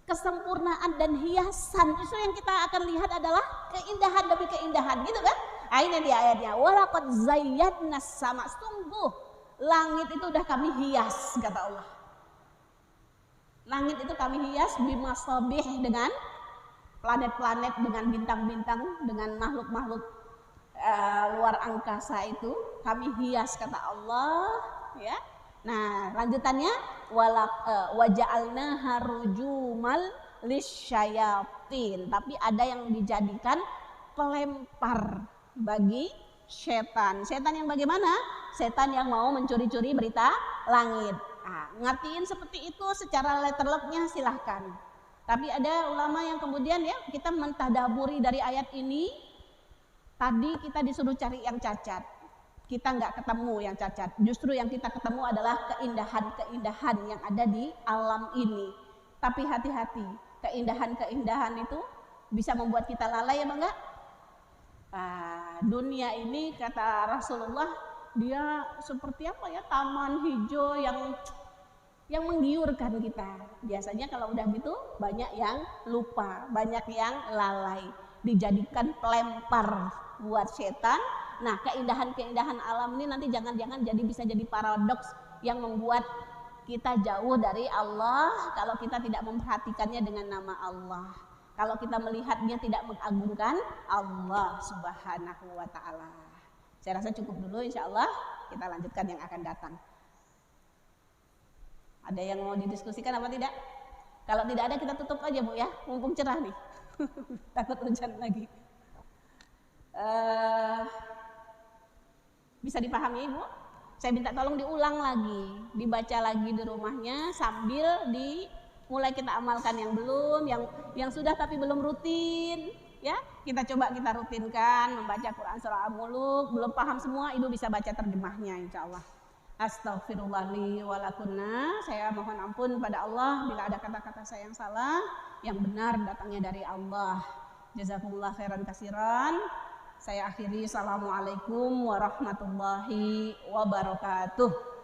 Kesempurnaan dan hiasan. Justru yang kita akan lihat adalah keindahan demi keindahan, gitu kan? Nah, ini dia ayatnya. Walaqad zayyana sama, sungguh langit itu udah kami hias, kata Allah. Langit itu kami hias bimasabih, dengan planet-planet, dengan bintang-bintang, dengan makhluk-makhluk luar angkasa itu kami hias, kata Allah ya. Nah, lanjutannya waja'alna harujumal lisyayatin, tapi ada yang dijadikan pelempar bagi setan. Setan yang bagaimana? Setan yang mau mencuri-curi berita langit. Nah, ngertiin seperti itu secara letterlocknya silahkan. Tapi ada ulama yang kemudian ya kita mentadaburi dari ayat ini. Tadi kita disuruh cari yang cacat, kita nggak ketemu yang cacat. Justru yang kita ketemu adalah keindahan-keindahan yang ada di alam ini. Tapi hati-hati, keindahan-keindahan itu bisa membuat kita lalai ya enggak? Dunia ini kata Rasulullah, dia seperti apa ya, taman hijau yang menggiurkan kita. Biasanya kalau udah gitu banyak yang lupa, banyak yang lalai, dijadikan pelempar buat setan. Nah, keindahan-keindahan alam ini nanti jangan-jangan bisa jadi paradoks yang membuat kita jauh dari Allah kalau kita tidak memperhatikannya dengan nama Allah. Kalau kita melihatnya tidak mengagungkan Allah Subhanahu wa ta'ala. Saya rasa cukup dulu, insya Allah kita lanjutkan yang akan datang. Ada yang mau didiskusikan apa tidak? Kalau tidak ada kita tutup aja Bu ya, mumpung cerah nih. Takut hujan lagi. Bisa dipahami Bu? Saya minta tolong diulang lagi, dibaca lagi di rumahnya sambil mulai kita amalkan yang belum, yang sudah tapi belum rutin. Ya, kita rutinkan membaca Quran surah Al-Muluk. Belum paham semua, Ibu bisa baca terjemahnya insya Allah. Astaghfirullah li wa lakunna. Saya mohon ampun pada Allah bila ada kata-kata saya yang salah, yang benar datangnya dari Allah. Jazakumullah khairan kasiran. Saya akhiri, assalamualaikum warahmatullahi wabarakatuh.